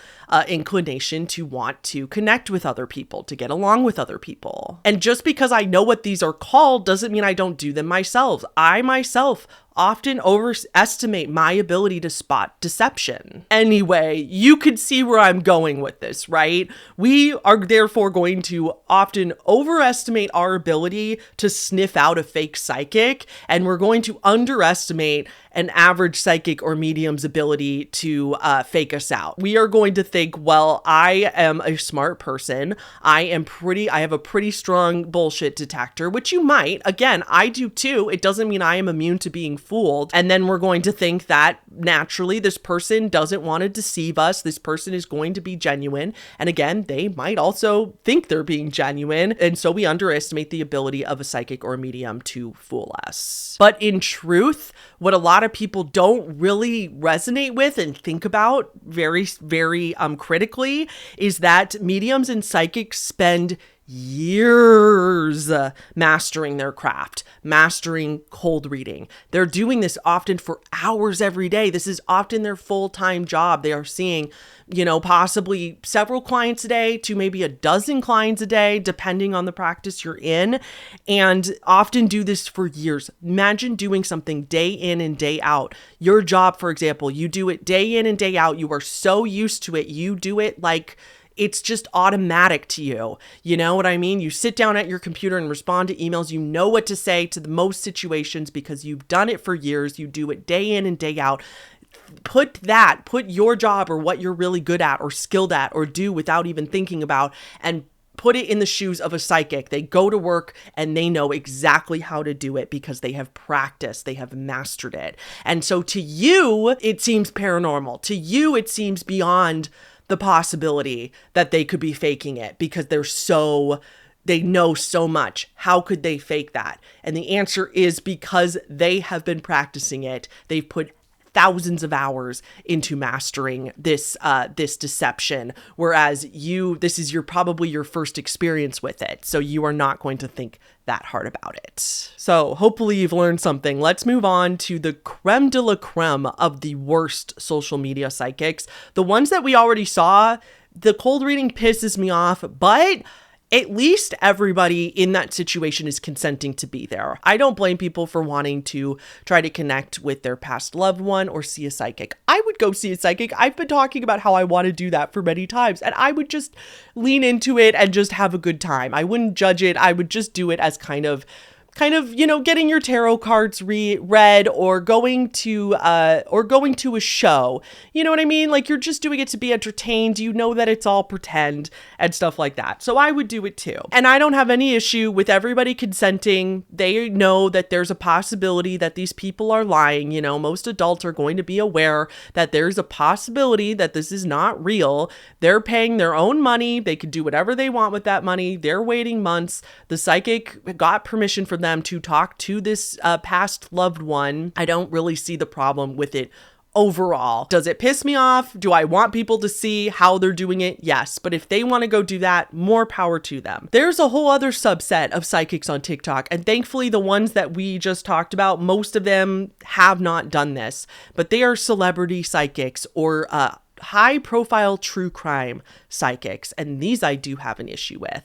inclination to want to connect with other people, to get along with other people. And just because I know what these are called doesn't mean I don't do them myself. I myself often overestimate my ability to spot deception. Anyway, you could see where I'm going with this, right? We are therefore going to often overestimate our ability to sniff out a fake psychic, and we're going to underestimate an average psychic or medium's ability to fake us out. We are going to think, well, I am a smart person. I have a pretty strong bullshit detector, which you might. Again, I do too. It doesn't mean I am immune to being fooled. And then we're going to think that naturally this person doesn't want to deceive us. This person is going to be genuine. And again, they might also think they're being genuine. And so we underestimate the ability of a psychic or a medium to fool us. But in truth, what a lot of people don't really resonate with and think about very, very critically is that mediums and psychics spend years mastering their craft, mastering cold reading. They're doing this often for hours every day. This is often their full-time job. They are seeing, possibly several clients a day to maybe a dozen clients a day, depending on the practice you're in, and often do this for years. Imagine doing something day in and day out. Your job, for example, you do it day in and day out. You are so used to it. You do it like it's just automatic to you. You know what I mean? You sit down at your computer and respond to emails. You know what to say to the most situations because you've done it for years. You do it day in and day out. Put your job or what you're really good at or skilled at or do without even thinking about, and put it in the shoes of a psychic. They go to work and they know exactly how to do it because they have practiced, they have mastered it. And so to you, it seems paranormal. To you, it seems beyond the possibility that they could be faking it because they know so much. How could they fake that? And the answer is because they have been practicing it. They've put thousands of hours into mastering this deception, whereas this is probably your first experience with it, so you are not going to think that hard about it. So hopefully you've learned something. Let's move on to the creme de la creme of the worst social media psychics. The ones that we already saw. The cold reading pisses me off, but at least everybody in that situation is consenting to be there. I don't blame people for wanting to try to connect with their past loved one or see a psychic. I would go see a psychic. I've been talking about how I want to do that for many times, and I would just lean into it and just have a good time. I wouldn't judge it. I would just do it as kind of, getting your tarot cards read or going to a show. You know what I mean? Like, you're just doing it to be entertained. You know that it's all pretend and stuff like that. So I would do it too. And I don't have any issue with everybody consenting. They know that there's a possibility that these people are lying. Most adults are going to be aware that there's a possibility that this is not real. They're paying their own money. They could do whatever they want with that money. They're waiting months. The psychic got permission from them to talk to this past loved one. I don't really see the problem with it overall. Does it piss me off? Do I want people to see how they're doing it? Yes. But if they want to go do that, more power to them. There's a whole other subset of psychics on TikTok. And thankfully, the ones that we just talked about, most of them have not done this. But they are celebrity psychics or high profile true crime psychics. And these I do have an issue with.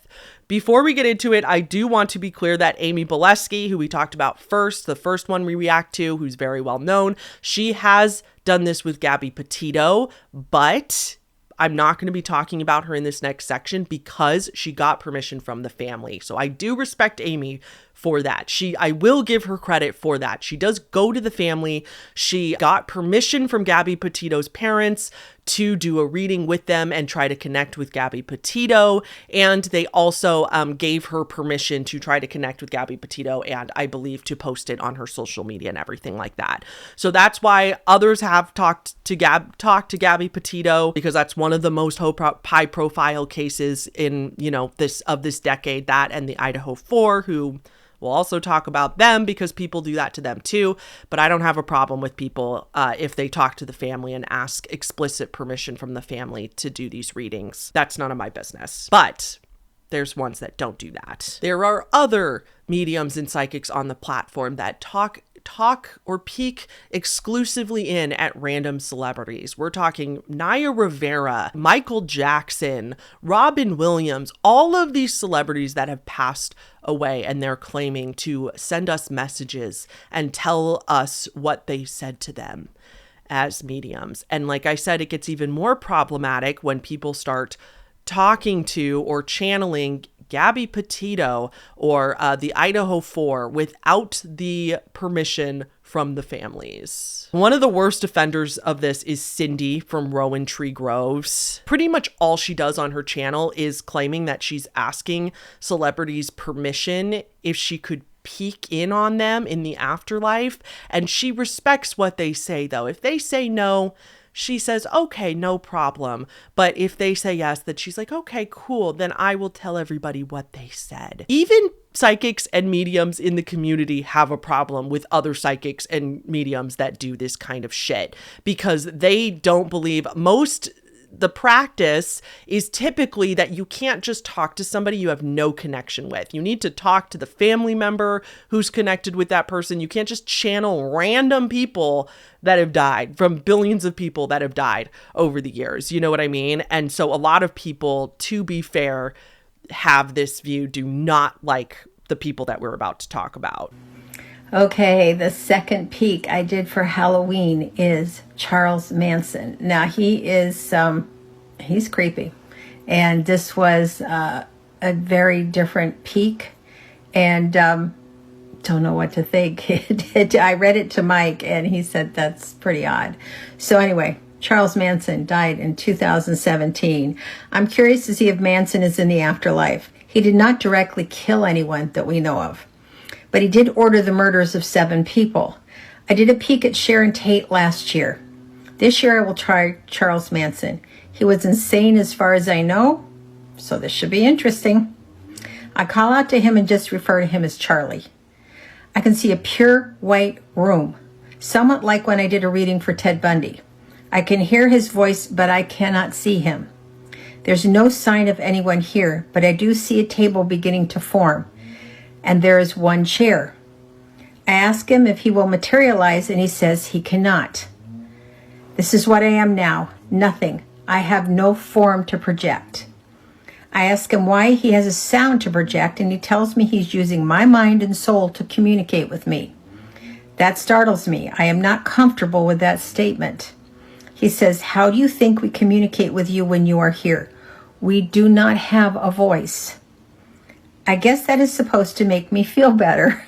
Before we get into it, I do want to be clear that Amy Bolesky, who we talked about first, the first one we react to, who's very well known, she has done this with Gabby Petito, but I'm not going to be talking about her in this next section because she got permission from the family. So I do respect Amy for that. I will give her credit for that. She does go to the family. She got permission from Gabby Petito's parents to do a reading with them and try to connect with Gabby Petito. And they also gave her permission to try to connect with Gabby Petito and I believe to post it on her social media and everything like that. So that's why others have talked to Gabby Petito, because that's one of the most high profile cases in, this decade, that and the Idaho 4, who we'll also talk about them because people do that to them too. But I don't have a problem with people if they talk to the family and ask explicit permission from the family to do these readings. That's none of my business. But there's ones that don't do that. There are other mediums and psychics on the platform that talk or peek exclusively in at random celebrities. We're talking Naya Rivera, Michael Jackson, Robin Williams, all of these celebrities that have passed away, and they're claiming to send us messages and tell us what they said to them as mediums. And like I said, it gets even more problematic when people start talking to or channeling Gabby Petito or the Idaho 4 without the permission from the families. One of the worst offenders of this is Cindy from Rowan Tree Groves. Pretty much all she does on her channel is claiming that she's asking celebrities permission if she could peek in on them in the afterlife. And she respects what they say, though. If they say no, she says, okay, no problem. But if they say yes, then she's like, okay, cool. Then I will tell everybody what they said. Even psychics and mediums in the community have a problem with other psychics and mediums that do this kind of shit because they don't believe the practice is typically that you can't just talk to somebody you have no connection with. You need to talk to the family member who's connected with that person. You can't just channel random people that have died from billions of people that have died over the years. You know what I mean? And so a lot of people, to be fair, have this view, do not like the people that we're about to talk about. Okay, the second peak I did for Halloween is Charles Manson. Now he's creepy, and this was a very different peak, and don't know what to think. I read it to Mike, and he said that's pretty odd. So anyway, Charles Manson died in 2017. I'm curious to see if Manson is in the afterlife. He did not directly kill anyone that we know of, but he did order the murders of 7 people. I did a peek at Sharon Tate last year. This year I will try Charles Manson. He was insane as far as I know, so this should be interesting. I call out to him and just refer to him as Charlie. I can see a pure white room, somewhat like when I did a reading for Ted Bundy. I can hear his voice, but I cannot see him. There's no sign of anyone here, but I do see a table beginning to form, and there is one chair. I ask him if he will materialize, and he says he cannot. This is what I am now, nothing. I have no form to project. I ask him why he has a sound to project, and he tells me he's using my mind and soul to communicate with me. That startles me. I am not comfortable with that statement. He says, how do you think we communicate with you when you are here? We do not have a voice. I guess that is supposed to make me feel better.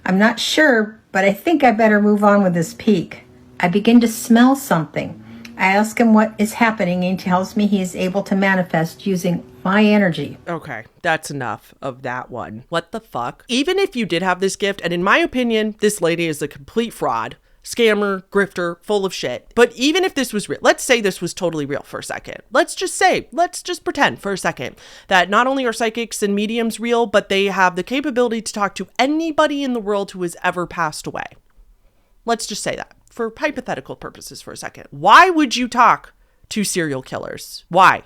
I'm not sure, but I think I better move on with this peak. I begin to smell something. I ask him what is happening, and he tells me he is able to manifest using my energy. Okay, that's enough of that one. What the fuck? Even if you did have this gift, and in my opinion, this lady is a complete fraud, scammer, grifter, full of shit. But even if this was real, let's say this was totally real for a second. Let's just pretend for a second that not only are psychics and mediums real, but they have the capability to talk to anybody in the world who has ever passed away. Let's just say that for hypothetical purposes for a second. Why would you talk to serial killers? Why?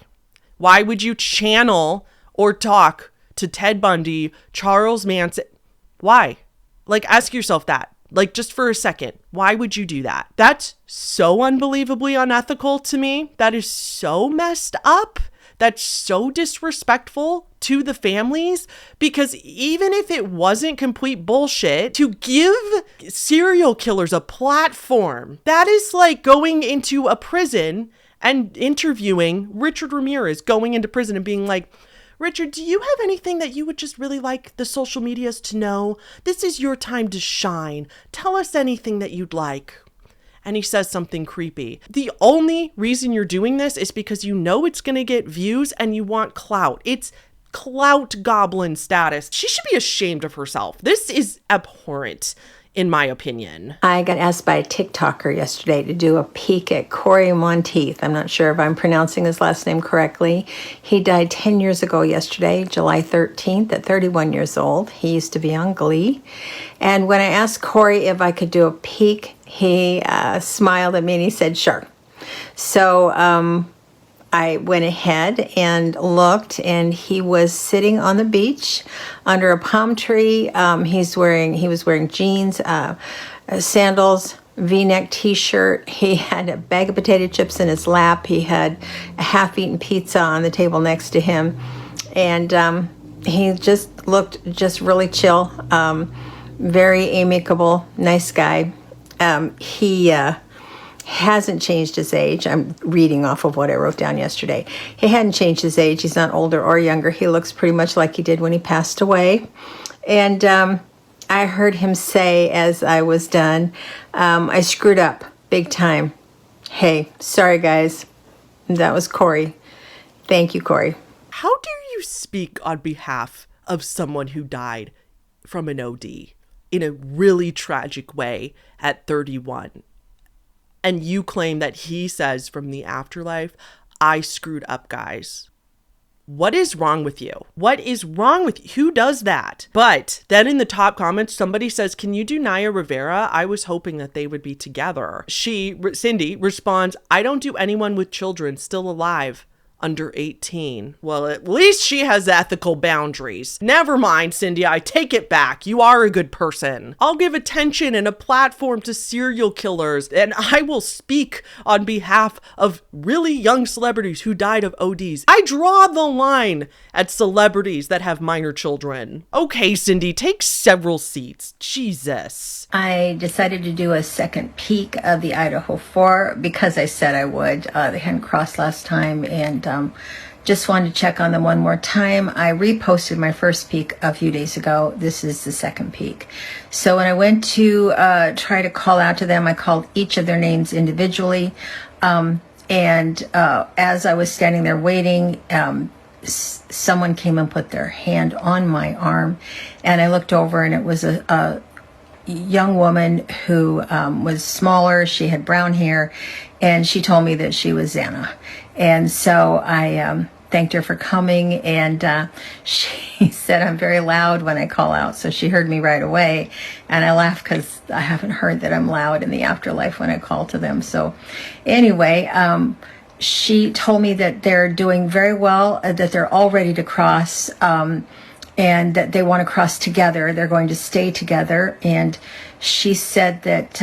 Why would you channel or talk to Ted Bundy, Charles Manson? Why? Like, ask yourself that. Like, just for a second, why would you do that? That's so unbelievably unethical to me. That is so messed up. That's so disrespectful to the families, because even if it wasn't complete bullshit, to give serial killers a platform, that is like going into a prison and interviewing Richard Ramirez, going into prison and being like, Richard, do you have anything that you would just really like the social medias to know? This is your time to shine. Tell us anything that you'd like. And he says something creepy. The only reason you're doing this is because you know it's going to get views and you want clout. It's clout goblin status. She should be ashamed of herself. This is abhorrent, in my opinion. I got asked by a TikToker yesterday to do a peek at Corey Monteith. I'm not sure if I'm pronouncing his last name correctly. He died 10 years ago yesterday, July 13th, at 31 years old. He used to be on Glee. And when I asked Corey if I could do a peek, he smiled at me and he said, sure. So I went ahead and looked, and he was sitting on the beach under a palm tree. He was wearing jeans, sandals, V-neck t-shirt. He had a bag of potato chips in his lap. He had a half-eaten pizza on the table next to him. And he just looked just really chill, very amicable, nice guy. He hasn't changed his age. I'm reading off of what I wrote down yesterday. He hadn't changed his age. He's not older or younger. He looks pretty much like he did when he passed away. And I heard him say as I was done, I screwed up big time. Hey, sorry guys. That was Corey. Thank you, Corey. How dare you speak on behalf of someone who died from an OD in a really tragic way at 31? And you claim that he says from the afterlife, I screwed up, guys. What is wrong with you? What is wrong with you? Who does that? But then in the top comments, somebody says, can you do Naya Rivera? I was hoping that they would be together. Cindy responds, I don't do anyone with children still alive under 18. Well, at least she has ethical boundaries. Never mind, Cindy, I take it back. You are a good person. I'll give attention and a platform to serial killers, and I will speak on behalf of really young celebrities who died of ODs. I draw the line at celebrities that have minor children. Okay, Cindy, take several seats. Jesus. I decided to do a second peek of the Idaho 4 because I said I would. They hadn't crossed last time, and just wanted to check on them one more time. I reposted my first peek a few days ago. This is the second peek. So when I went to try to call out to them, I called each of their names individually. And as I was standing there waiting, someone came and put their hand on my arm, and I looked over, and it was a young woman who was smaller. She had brown hair, and she told me that she was Xana. And so I thanked her for coming, and she said I'm very loud when I call out, so she heard me right away. And I laughed because I haven't heard that I'm loud in the afterlife when I call to them. So anyway, she told me that they're doing very well, that they're all ready to cross, and that they want to cross together. They're going to stay together. And she said that,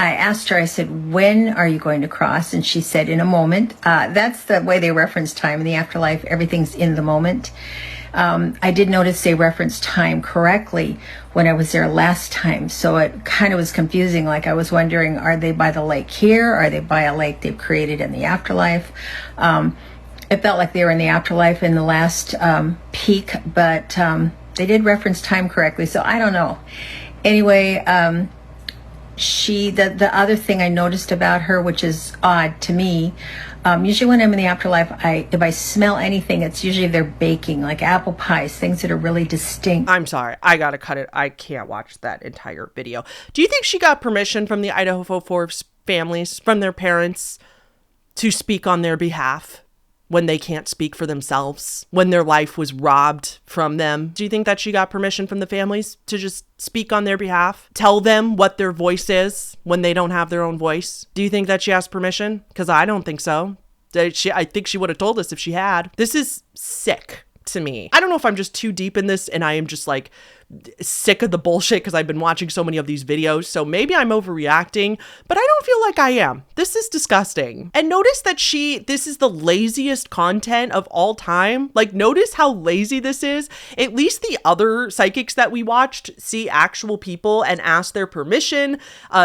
I asked her, I said, when are you going to cross? And she said, in a moment. That's the way they reference time in the afterlife. Everything's in the moment. I did notice they referenced time correctly when I was there last time. So it kind of was confusing. Like I was wondering, are they by the lake here? Are they by a lake they've created in the afterlife? It felt like they were in the afterlife in the last peak, but they did reference time correctly, so I don't know. Anyway, the other thing I noticed about her, which is odd to me, usually when I'm in the afterlife, if I smell anything, it's usually they're baking, like apple pies, things that are really distinct. I'm sorry, I gotta cut it. I can't watch that entire video. Do you think she got permission from the Idaho 4 families, from their parents, to speak on their behalf when they can't speak for themselves, when their life was robbed from them? Do you think that she got permission from the families to just speak on their behalf? Tell them what their voice is when they don't have their own voice? Do you think that she asked permission? Because I don't think so. I think she would have told us if she had. This is sick to me. I don't know if I'm just too deep in this and I am just like sick of the bullshit because I've been watching so many of these videos. So maybe I'm overreacting, but I don't feel like I am. This is disgusting. And notice that this is the laziest content of all time. Like, notice how lazy this is. At least the other psychics that we watched see actual people and asked their permission.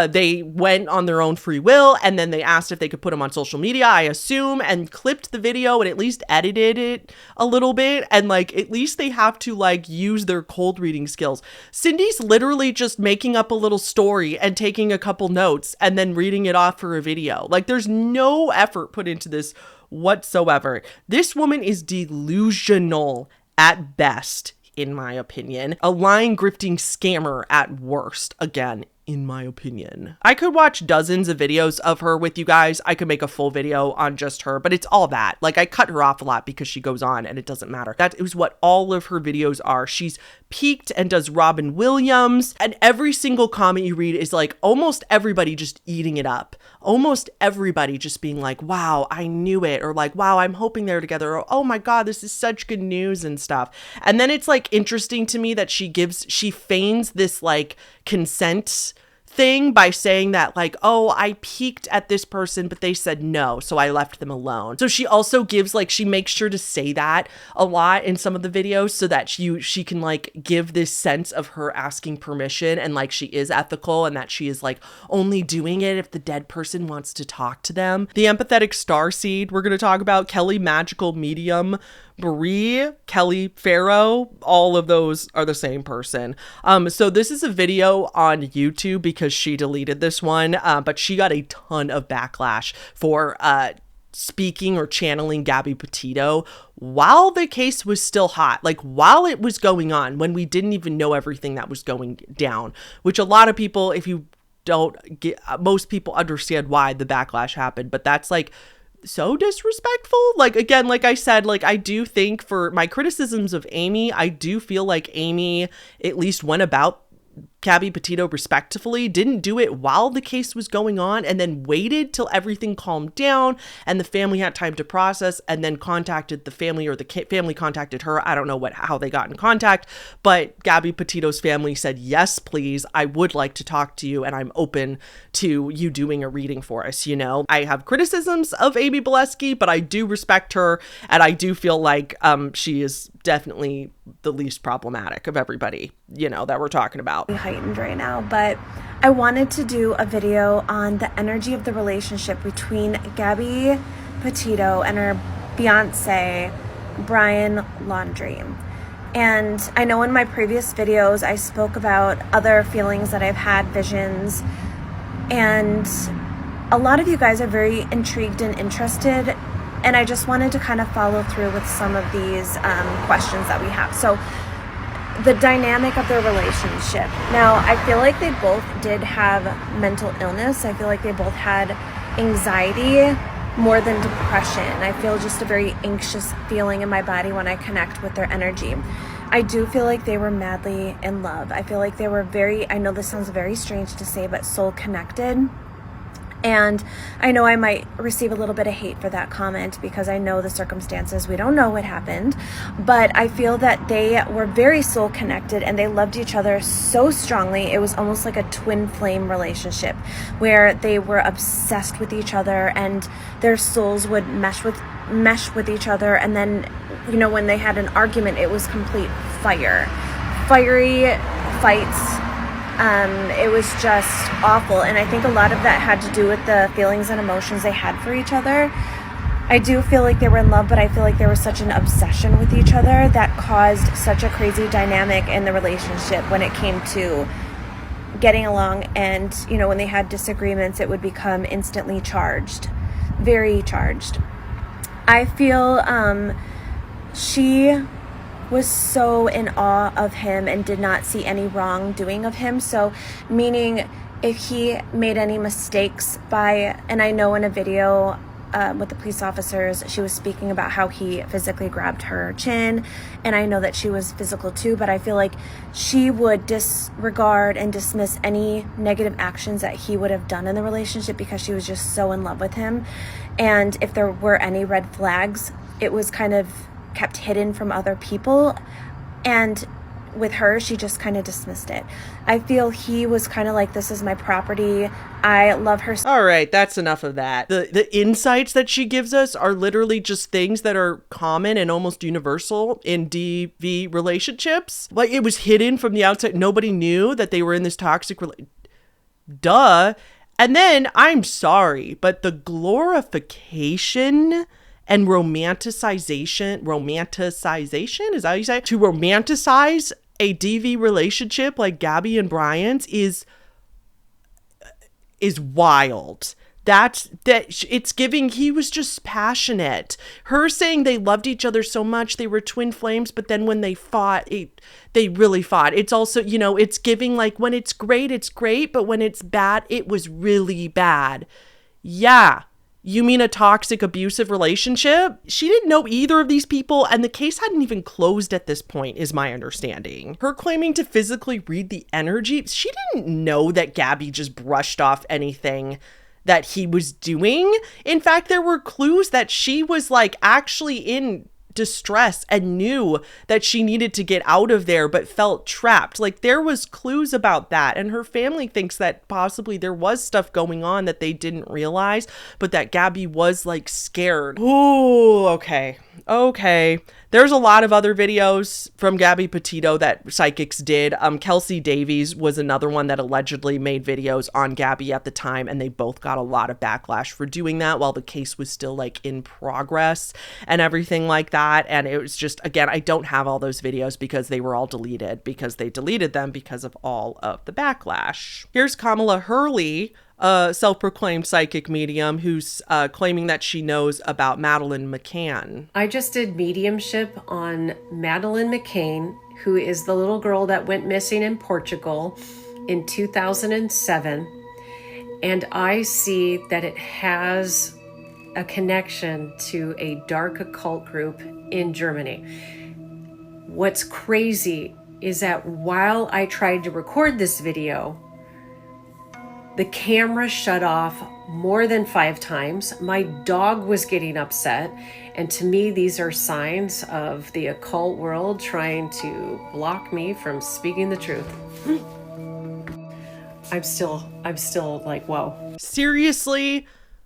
They went on their own free will, and then they asked if they could put them on social media, I assume, and clipped the video and at least edited it a little bit. And like, at least they have to like use their cold reading skills. Cindy's literally just making up a little story and taking a couple notes and then reading it off for a video. Like, there's no effort put into this whatsoever. This woman is delusional at best, in my opinion. A lying, grifting scammer at worst, again, in my opinion. I could watch dozens of videos of her with you guys. I could make a full video on just her, but it's all that. Like, I cut her off a lot because she goes on and it doesn't matter. That is what all of her videos are. She's peaked and does Robin Williams, and every single comment you read is like almost everybody just eating it up. Almost everybody just being like, wow, I knew it, or like, wow, I'm hoping they're together, or oh my God, this is such good news and stuff. And then it's like interesting to me that she feigns this like consent thing by saying that like, oh, I peeked at this person, but they said no, so I left them alone. So she also gives like, she makes sure to say that a lot in some of the videos so that she can like give this sense of her asking permission and like she is ethical and that she is like only doing it if the dead person wants to talk to them. The empathetic starseed we're going to talk about, Kelly Magical Medium, Brie, Kelly Farrow, all of those are the same person. So this is a video on YouTube because she deleted this one, but she got a ton of backlash for speaking or channeling Gabby Petito while the case was still hot, like while it was going on, when we didn't even know everything that was going down, which a lot of people, if you don't get, most people understand why the backlash happened, but that's like so disrespectful. Like, again, like I said, like, I do think for my criticisms of Amy, I do feel like Amy at least went about Gabby Petito respectfully, didn't do it while the case was going on, and then waited till everything calmed down and the family had time to process, and then contacted the family, or the family contacted her. I don't know how they got in contact, but Gabby Petito's family said, yes, please, I would like to talk to you, and I'm open to you doing a reading for us. You know, I have criticisms of Amy Bileski, but I do respect her, and I do feel like she is definitely the least problematic of everybody, you know, that we're talking about. Heightened right now, but I wanted to do a video on the energy of the relationship between Gabby Petito and her fiance, Brian Laundrie. And I know in my previous videos I spoke about other feelings that I've had, visions, and a lot of you guys are very intrigued and interested, and I just wanted to kind of follow through with some of these questions that we have. So the dynamic of their relationship. Now, I feel like they both did have mental illness. I feel like they both had anxiety more than depression. I feel just a very anxious feeling in my body when I connect with their energy. I do feel like they were madly in love. I feel like they were very, I know this sounds very strange to say, but soul connected. And I know I might receive a little bit of hate for that comment because I know the circumstances. We don't know what happened, but I feel that they were very soul connected and they loved each other so strongly. It was almost like a twin flame relationship where they were obsessed with each other and their souls would mesh with each other. And then, you know, when they had an argument, it was complete fiery fights. It was just awful, and I think a lot of that had to do with the feelings and emotions they had for each other. I do feel like they were in love, but I feel like there was such an obsession with each other that caused such a crazy dynamic in the relationship when it came to getting along. And, you know, when they had disagreements, it would become instantly charged, very charged. I feel she was so in awe of him and did not see any wrongdoing of him. So meaning if he made any mistakes and I know in a video with the police officers, she was speaking about how he physically grabbed her chin, and I know that she was physical too, but I feel like she would disregard and dismiss any negative actions that he would have done in the relationship because she was just so in love with him. And if there were any red flags, it was kind of kept hidden from other people, and with her, she just kind of dismissed it. I feel he was kind of like, this is my property, I love her. All right, that's enough of that. The insights that she gives us are literally just things that are common and almost universal in DV relationships. Like, it was hidden from the outside. Nobody knew that they were in this toxic duh. And then, I'm sorry, but the glorification and romanticization, is that how you say it? To romanticize a DV relationship like Gabby and Brian's is wild. It's giving, he was just passionate. Her saying they loved each other so much, they were twin flames, but then when they fought, they really fought. It's also, you know, it's giving like, when it's great, but when it's bad, it was really bad. Yeah. You mean a toxic, abusive relationship? She didn't know either of these people, and the case hadn't even closed at this point, is my understanding. Her claiming to physically read the energy, she didn't know that Gabby just brushed off anything that he was doing. In fact, there were clues that she was like actually in distress and knew that she needed to get out of there but felt trapped. Like, there was clues about that, and her family thinks that possibly there was stuff going on that they didn't realize, but that Gabby was like scared. Ooh, okay. There's a lot of other videos from Gabby Petito that psychics did. Kelsey Davies was another one that allegedly made videos on Gabby at the time, and they both got a lot of backlash for doing that while the case was still like in progress and everything like that. And it was just, again, I don't have all those videos because they were all deleted, because they deleted them because of all of the backlash. Here's Kamala Hurley, a self-proclaimed psychic medium who's claiming that she knows about Madeleine McCann. I just did mediumship on Madeleine McCann, who is the little girl that went missing in Portugal in 2007. And I see that it has a connection to a dark occult group in Germany. What's crazy is that while I tried to record this video, the camera shut off more than 5 times. My dog was getting upset. And to me, these are signs of the occult world trying to block me from speaking the truth. I'm still like, whoa. Seriously?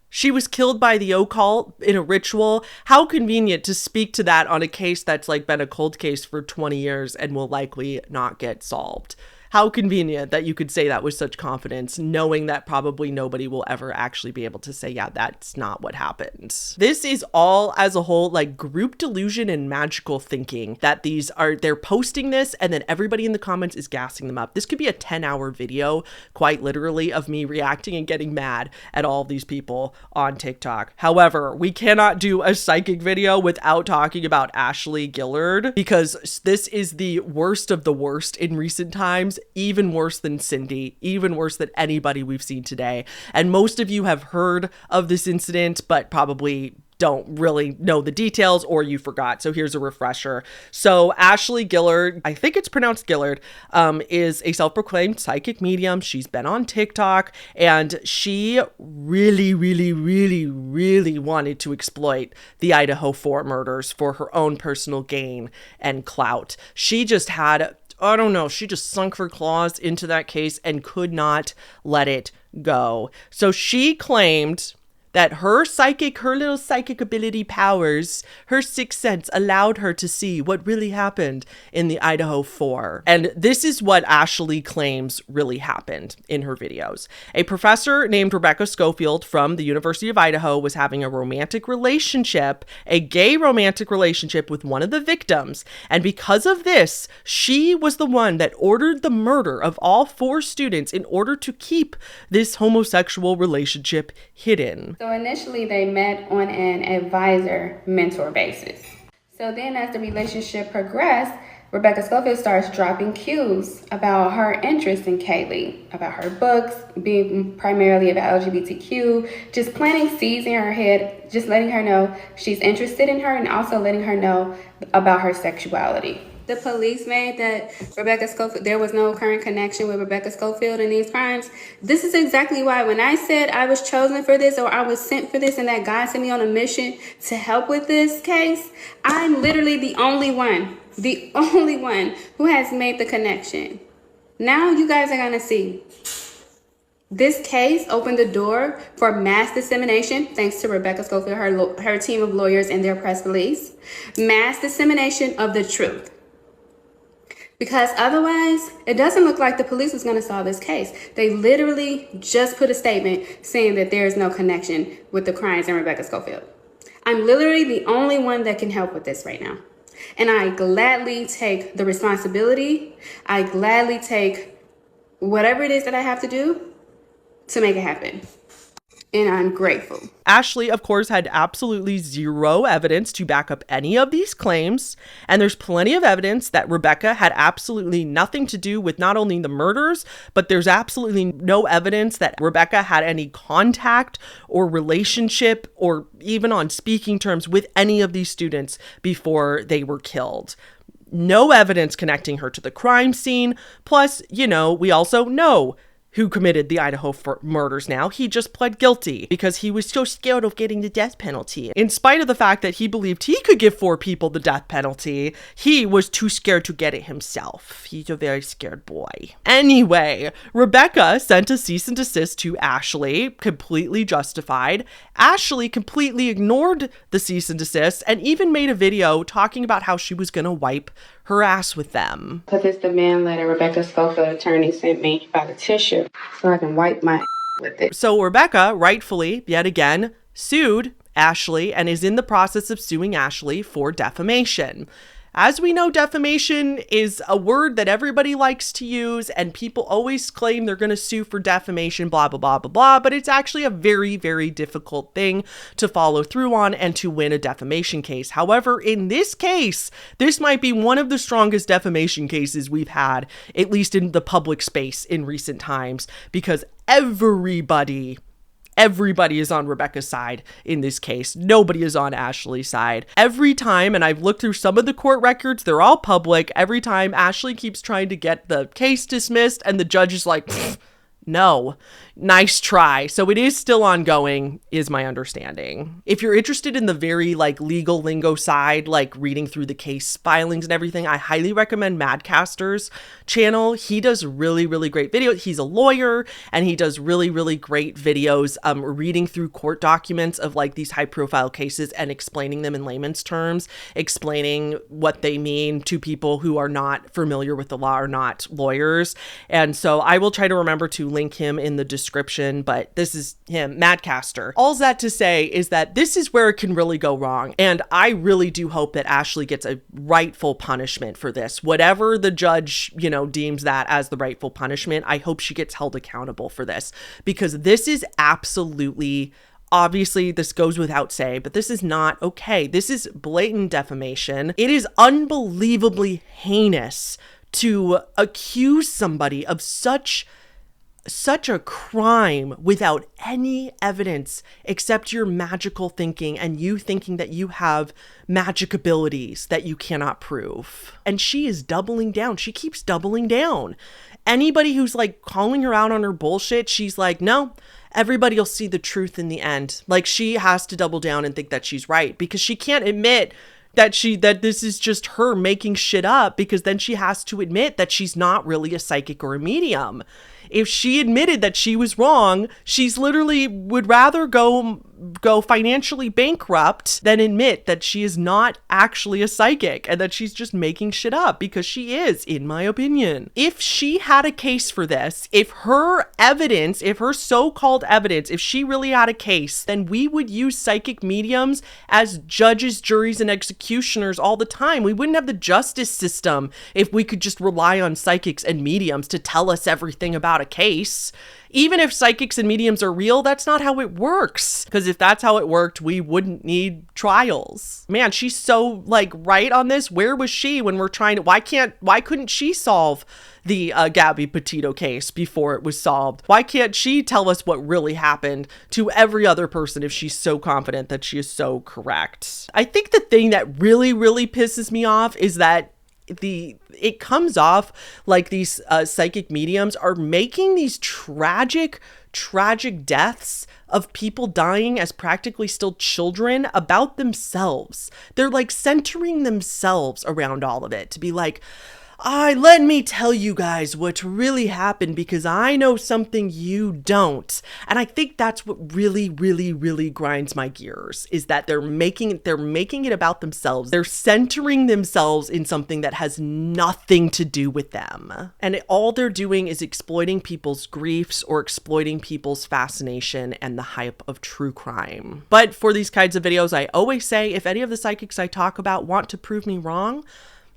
She was killed by the occult in a ritual? How convenient to speak to that on a case that's like been a cold case for 20 years and will likely not get solved. How convenient that you could say that with such confidence, knowing that probably nobody will ever actually be able to say, yeah, that's not what happened. This is all as a whole like group delusion and magical thinking that they're posting this and then everybody in the comments is gassing them up. This could be a 10-hour video, quite literally, of me reacting and getting mad at all of these people on TikTok. However, we cannot do a psychic video without talking about Ashley Gillard, because this is the worst of the worst in recent times. Even worse than Cindy, even worse than anybody we've seen today. And most of you have heard of this incident, but probably don't really know the details, or you forgot. So here's a refresher. So Ashley Gillard, I think it's pronounced Gillard, is a self-proclaimed psychic medium. She's been on TikTok, and she really wanted to exploit the Idaho 4 murders for her own personal gain and clout. She just had, I don't know, she just sunk her claws into that case and could not let it go. So she claimed that her little psychic ability powers, her sixth sense allowed her to see what really happened in the Idaho 4. And this is what Ashley claims really happened in her videos. A professor named Rebecca Schofield from the University of Idaho was having a romantic relationship, a gay romantic relationship with one of the victims. And because of this, she was the one that ordered the murder of all 4 students in order to keep this homosexual relationship hidden. So initially they met on an advisor-mentor basis. So then as the relationship progressed, Rebecca Schofield starts dropping cues about her interest in Kaylee, about her books, being primarily about LGBTQ, just planting seeds in her head, just letting her know she's interested in her and also letting her know about her sexuality. The police made that Rebecca Schofield, there was no current connection with Rebecca Schofield in these crimes. This is exactly why when I said I was chosen for this or I was sent for this and that God sent me on a mission to help with this case, I'm literally the only one who has made the connection. Now you guys are gonna see. This case opened the door for mass dissemination, thanks to Rebecca Schofield, her team of lawyers and their press release, mass dissemination of the truth. Because otherwise, it doesn't look like the police was going to solve this case. They literally just put a statement saying that there is no connection with the crimes in Rebecca Schofield. I'm literally the only one that can help with this right now. And I gladly take the responsibility. I gladly take whatever it is that I have to do to make it happen. And I'm grateful. Ashley, of course, had absolutely zero evidence to back up any of these claims. And there's plenty of evidence that Rebecca had absolutely nothing to do with not only the murders, but there's absolutely no evidence that Rebecca had any contact or relationship or even on speaking terms with any of these students before they were killed. No evidence connecting her to the crime scene. Plus, we also know who committed the Idaho murders now. He just pled guilty because he was so scared of getting the death penalty. In spite of the fact that he believed he could give 4 people the death penalty, he was too scared to get it himself. He's a very scared boy. Anyway, Rebecca sent a cease and desist to Ashley, completely justified. Ashley completely ignored the cease and desist and even made a video talking about how she was going to wipe her ass with them. Because it's the man letter Rebecca Schofield attorney sent me by the tissue so I can wipe my with it. So Rebecca, rightfully, yet again, sued Ashley and is in the process of suing Ashley for defamation. As we know, defamation is a word that everybody likes to use, and people always claim they're going to sue for defamation, blah, blah, blah, blah, blah, but it's actually a very, very difficult thing to follow through on and to win a defamation case. However, in this case, this might be one of the strongest defamation cases we've had, at least in the public space in recent times, because everybody Everybody is on Rebecca's side in this case. Nobody is on Ashley's side. Every time, and I've looked through some of the court records, they're all public. Every time Ashley keeps trying to get the case dismissed and the judge is like, no, nice try. So it is still ongoing, is my understanding. If you're interested in the very like legal lingo side, like reading through the case filings and everything, I highly recommend Madcaster's channel. He does really, really great videos. He's a lawyer and he does really, really great videos reading through court documents of like these high profile cases and explaining them in layman's terms, explaining what they mean to people who are not familiar with the law or not lawyers. And so I will try to remember to link him in the description, but this is him, Madcaster. All that to say is that this is where it can really go wrong. And I really do hope that Ashley gets a rightful punishment for this. Whatever the judge, you know, deems that as the rightful punishment, I hope she gets held accountable for this, because this is absolutely, obviously this goes without say, but this is not okay. This is blatant defamation. It is unbelievably heinous to accuse somebody of such a crime without any evidence except your magical thinking and you thinking that you have magic abilities that you cannot prove. And she is doubling down. She keeps doubling down. Anybody who's like calling her out on her bullshit, she's like, no, everybody will see the truth in the end. Like, she has to double down and think that she's right, because she can't admit that this is just her making shit up, because then she has to admit that she's not really a psychic or a medium. If she admitted that she was wrong, she's literally would rather go financially bankrupt than admit that she is not actually a psychic and that she's just making shit up, because she is, in my opinion. If she had a case for this, if her evidence, if her so-called evidence, if she really had a case, then we would use psychic mediums as judges, juries, and executioners all the time. We wouldn't have the justice system if we could just rely on psychics and mediums to tell us everything about a case. Even if psychics and mediums are real, that's not how it works. Because if that's how it worked, we wouldn't need trials. Man, she's so like right on this. Where was she when we're trying to, why couldn't she solve the Gabby Petito case before it was solved? Why can't she tell us what really happened to every other person if she's so confident that she is so correct? I think the thing that really, really pisses me off is that it comes off like these psychic mediums are making these tragic deaths of people dying as practically still children about themselves. They're like centering themselves around all of it to be like, let me tell you guys what really happened because I know something you don't. And I think that's what really, really, really grinds my gears, is that they're making it about themselves. They're centering themselves in something that has nothing to do with them. And all they're doing is exploiting people's griefs or exploiting people's fascination and the hype of true crime. But for these kinds of videos, I always say, if any of the psychics I talk about want to prove me wrong,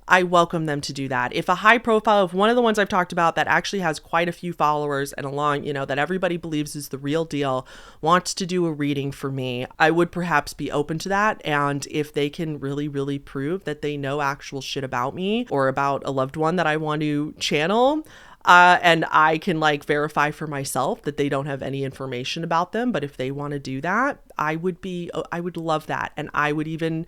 I welcome them to do that. If a high profile, if one of the ones I've talked about that actually has quite a few followers and that everybody believes is the real deal, wants to do a reading for me, I would perhaps be open to that. And if they can really, really prove that they know actual shit about me or about a loved one that I want to channel, and I can like verify for myself that they don't have any information about them, but if they want to do that, I would love that. And I would even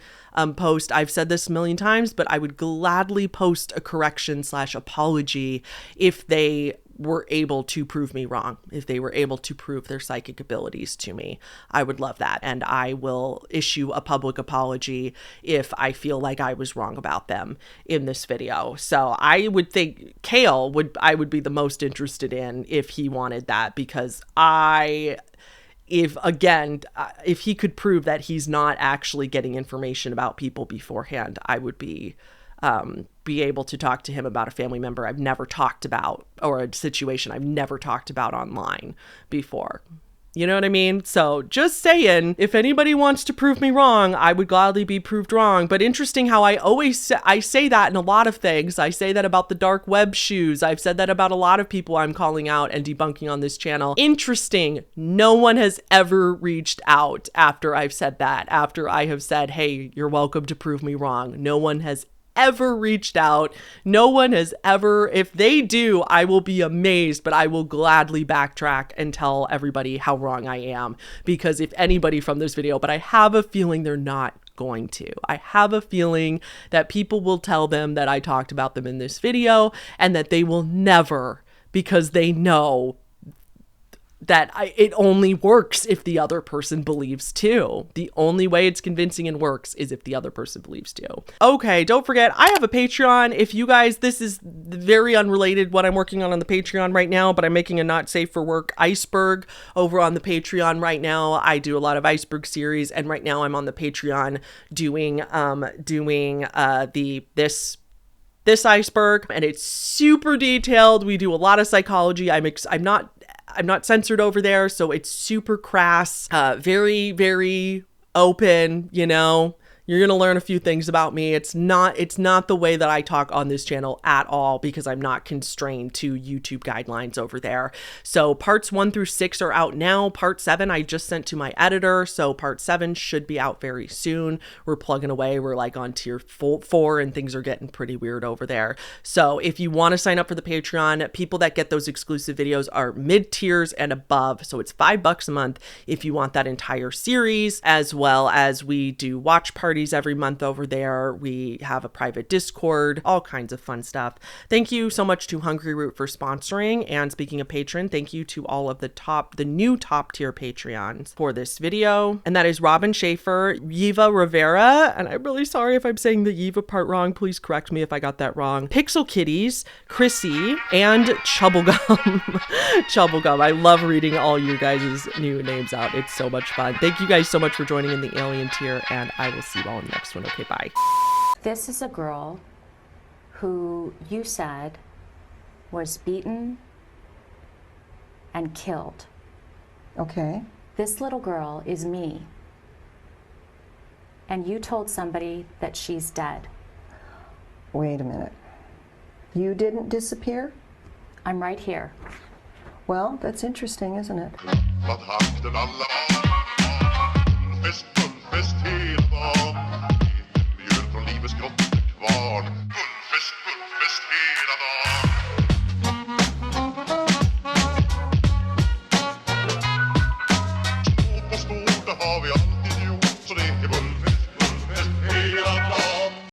post, I've said this a million times, but I would gladly post a correction/apology if they were able to prove me wrong, if they were able to prove their psychic abilities to me. I would love that. And I will issue a public apology if I feel like I was wrong about them in this video. So I would think Kale I would be the most interested in if he wanted that, because if he could prove that he's not actually getting information about people beforehand, I would be able to talk to him about a family member I've never talked about or a situation I've never talked about online before. You know what I mean? So just saying, if anybody wants to prove me wrong, I would gladly be proved wrong. But interesting how I say that in a lot of things. I say that about the dark web shoes. I've said that about a lot of people I'm calling out and debunking on this channel. Interesting. No one has ever reached out after I've said that, after I have said, hey, you're welcome to prove me wrong. No one has ever reached out. No one has ever. If they do, I will be amazed, but I will gladly backtrack and tell everybody how wrong I am, because if anybody from this video, but I have a feeling they're not going to. I have a feeling that people will tell them that I talked about them in this video and that they will never, because they know that it only works if the other person believes too. The only way it's convincing and works is if the other person believes too. Okay, don't forget, I have a Patreon. If you guys, this is very unrelated what I'm working on the Patreon right now, but I'm making a not safe for work iceberg over on the Patreon right now. I do a lot of iceberg series, and right now I'm on the Patreon doing this iceberg, and it's super detailed. We do a lot of psychology. I'm not censored over there, so it's super crass, very, very open, you know. You're going to learn a few things about me. It's not the way that I talk on this channel at all, because I'm not constrained to YouTube guidelines over there. So parts 1 through 6 are out now. Part 7 I just sent to my editor, so part 7 should be out very soon. We're plugging away. We're like on tier 4 and things are getting pretty weird over there. So if you want to sign up for the Patreon, people that get those exclusive videos are mid tiers and above. So it's $5 a month if you want that entire series, as well as we do watch parties every month over there. We have a private Discord, all kinds of fun stuff. Thank you so much to Hungry Root for sponsoring. And speaking of patron, thank you to all of the new top tier Patreons for this video. And that is Robin Schaefer, Yiva Rivera, and I'm really sorry if I'm saying the Yiva part wrong. Please correct me if I got that wrong. Pixel Kitties, Chrissy, and Chubblegum. Chubblegum. I love reading all you guys' new names out. It's so much fun. Thank you guys so much for joining in the alien tier, and I will see you all in the next one. Okay, bye. This is a girl who you said was beaten and killed. Okay. This little girl is me. And you told somebody that she's dead. Wait a minute. You didn't disappear? I'm right here. Well, that's interesting, isn't it? Från livets grottekvarn. Guldfisk, guldfisk hela dagen.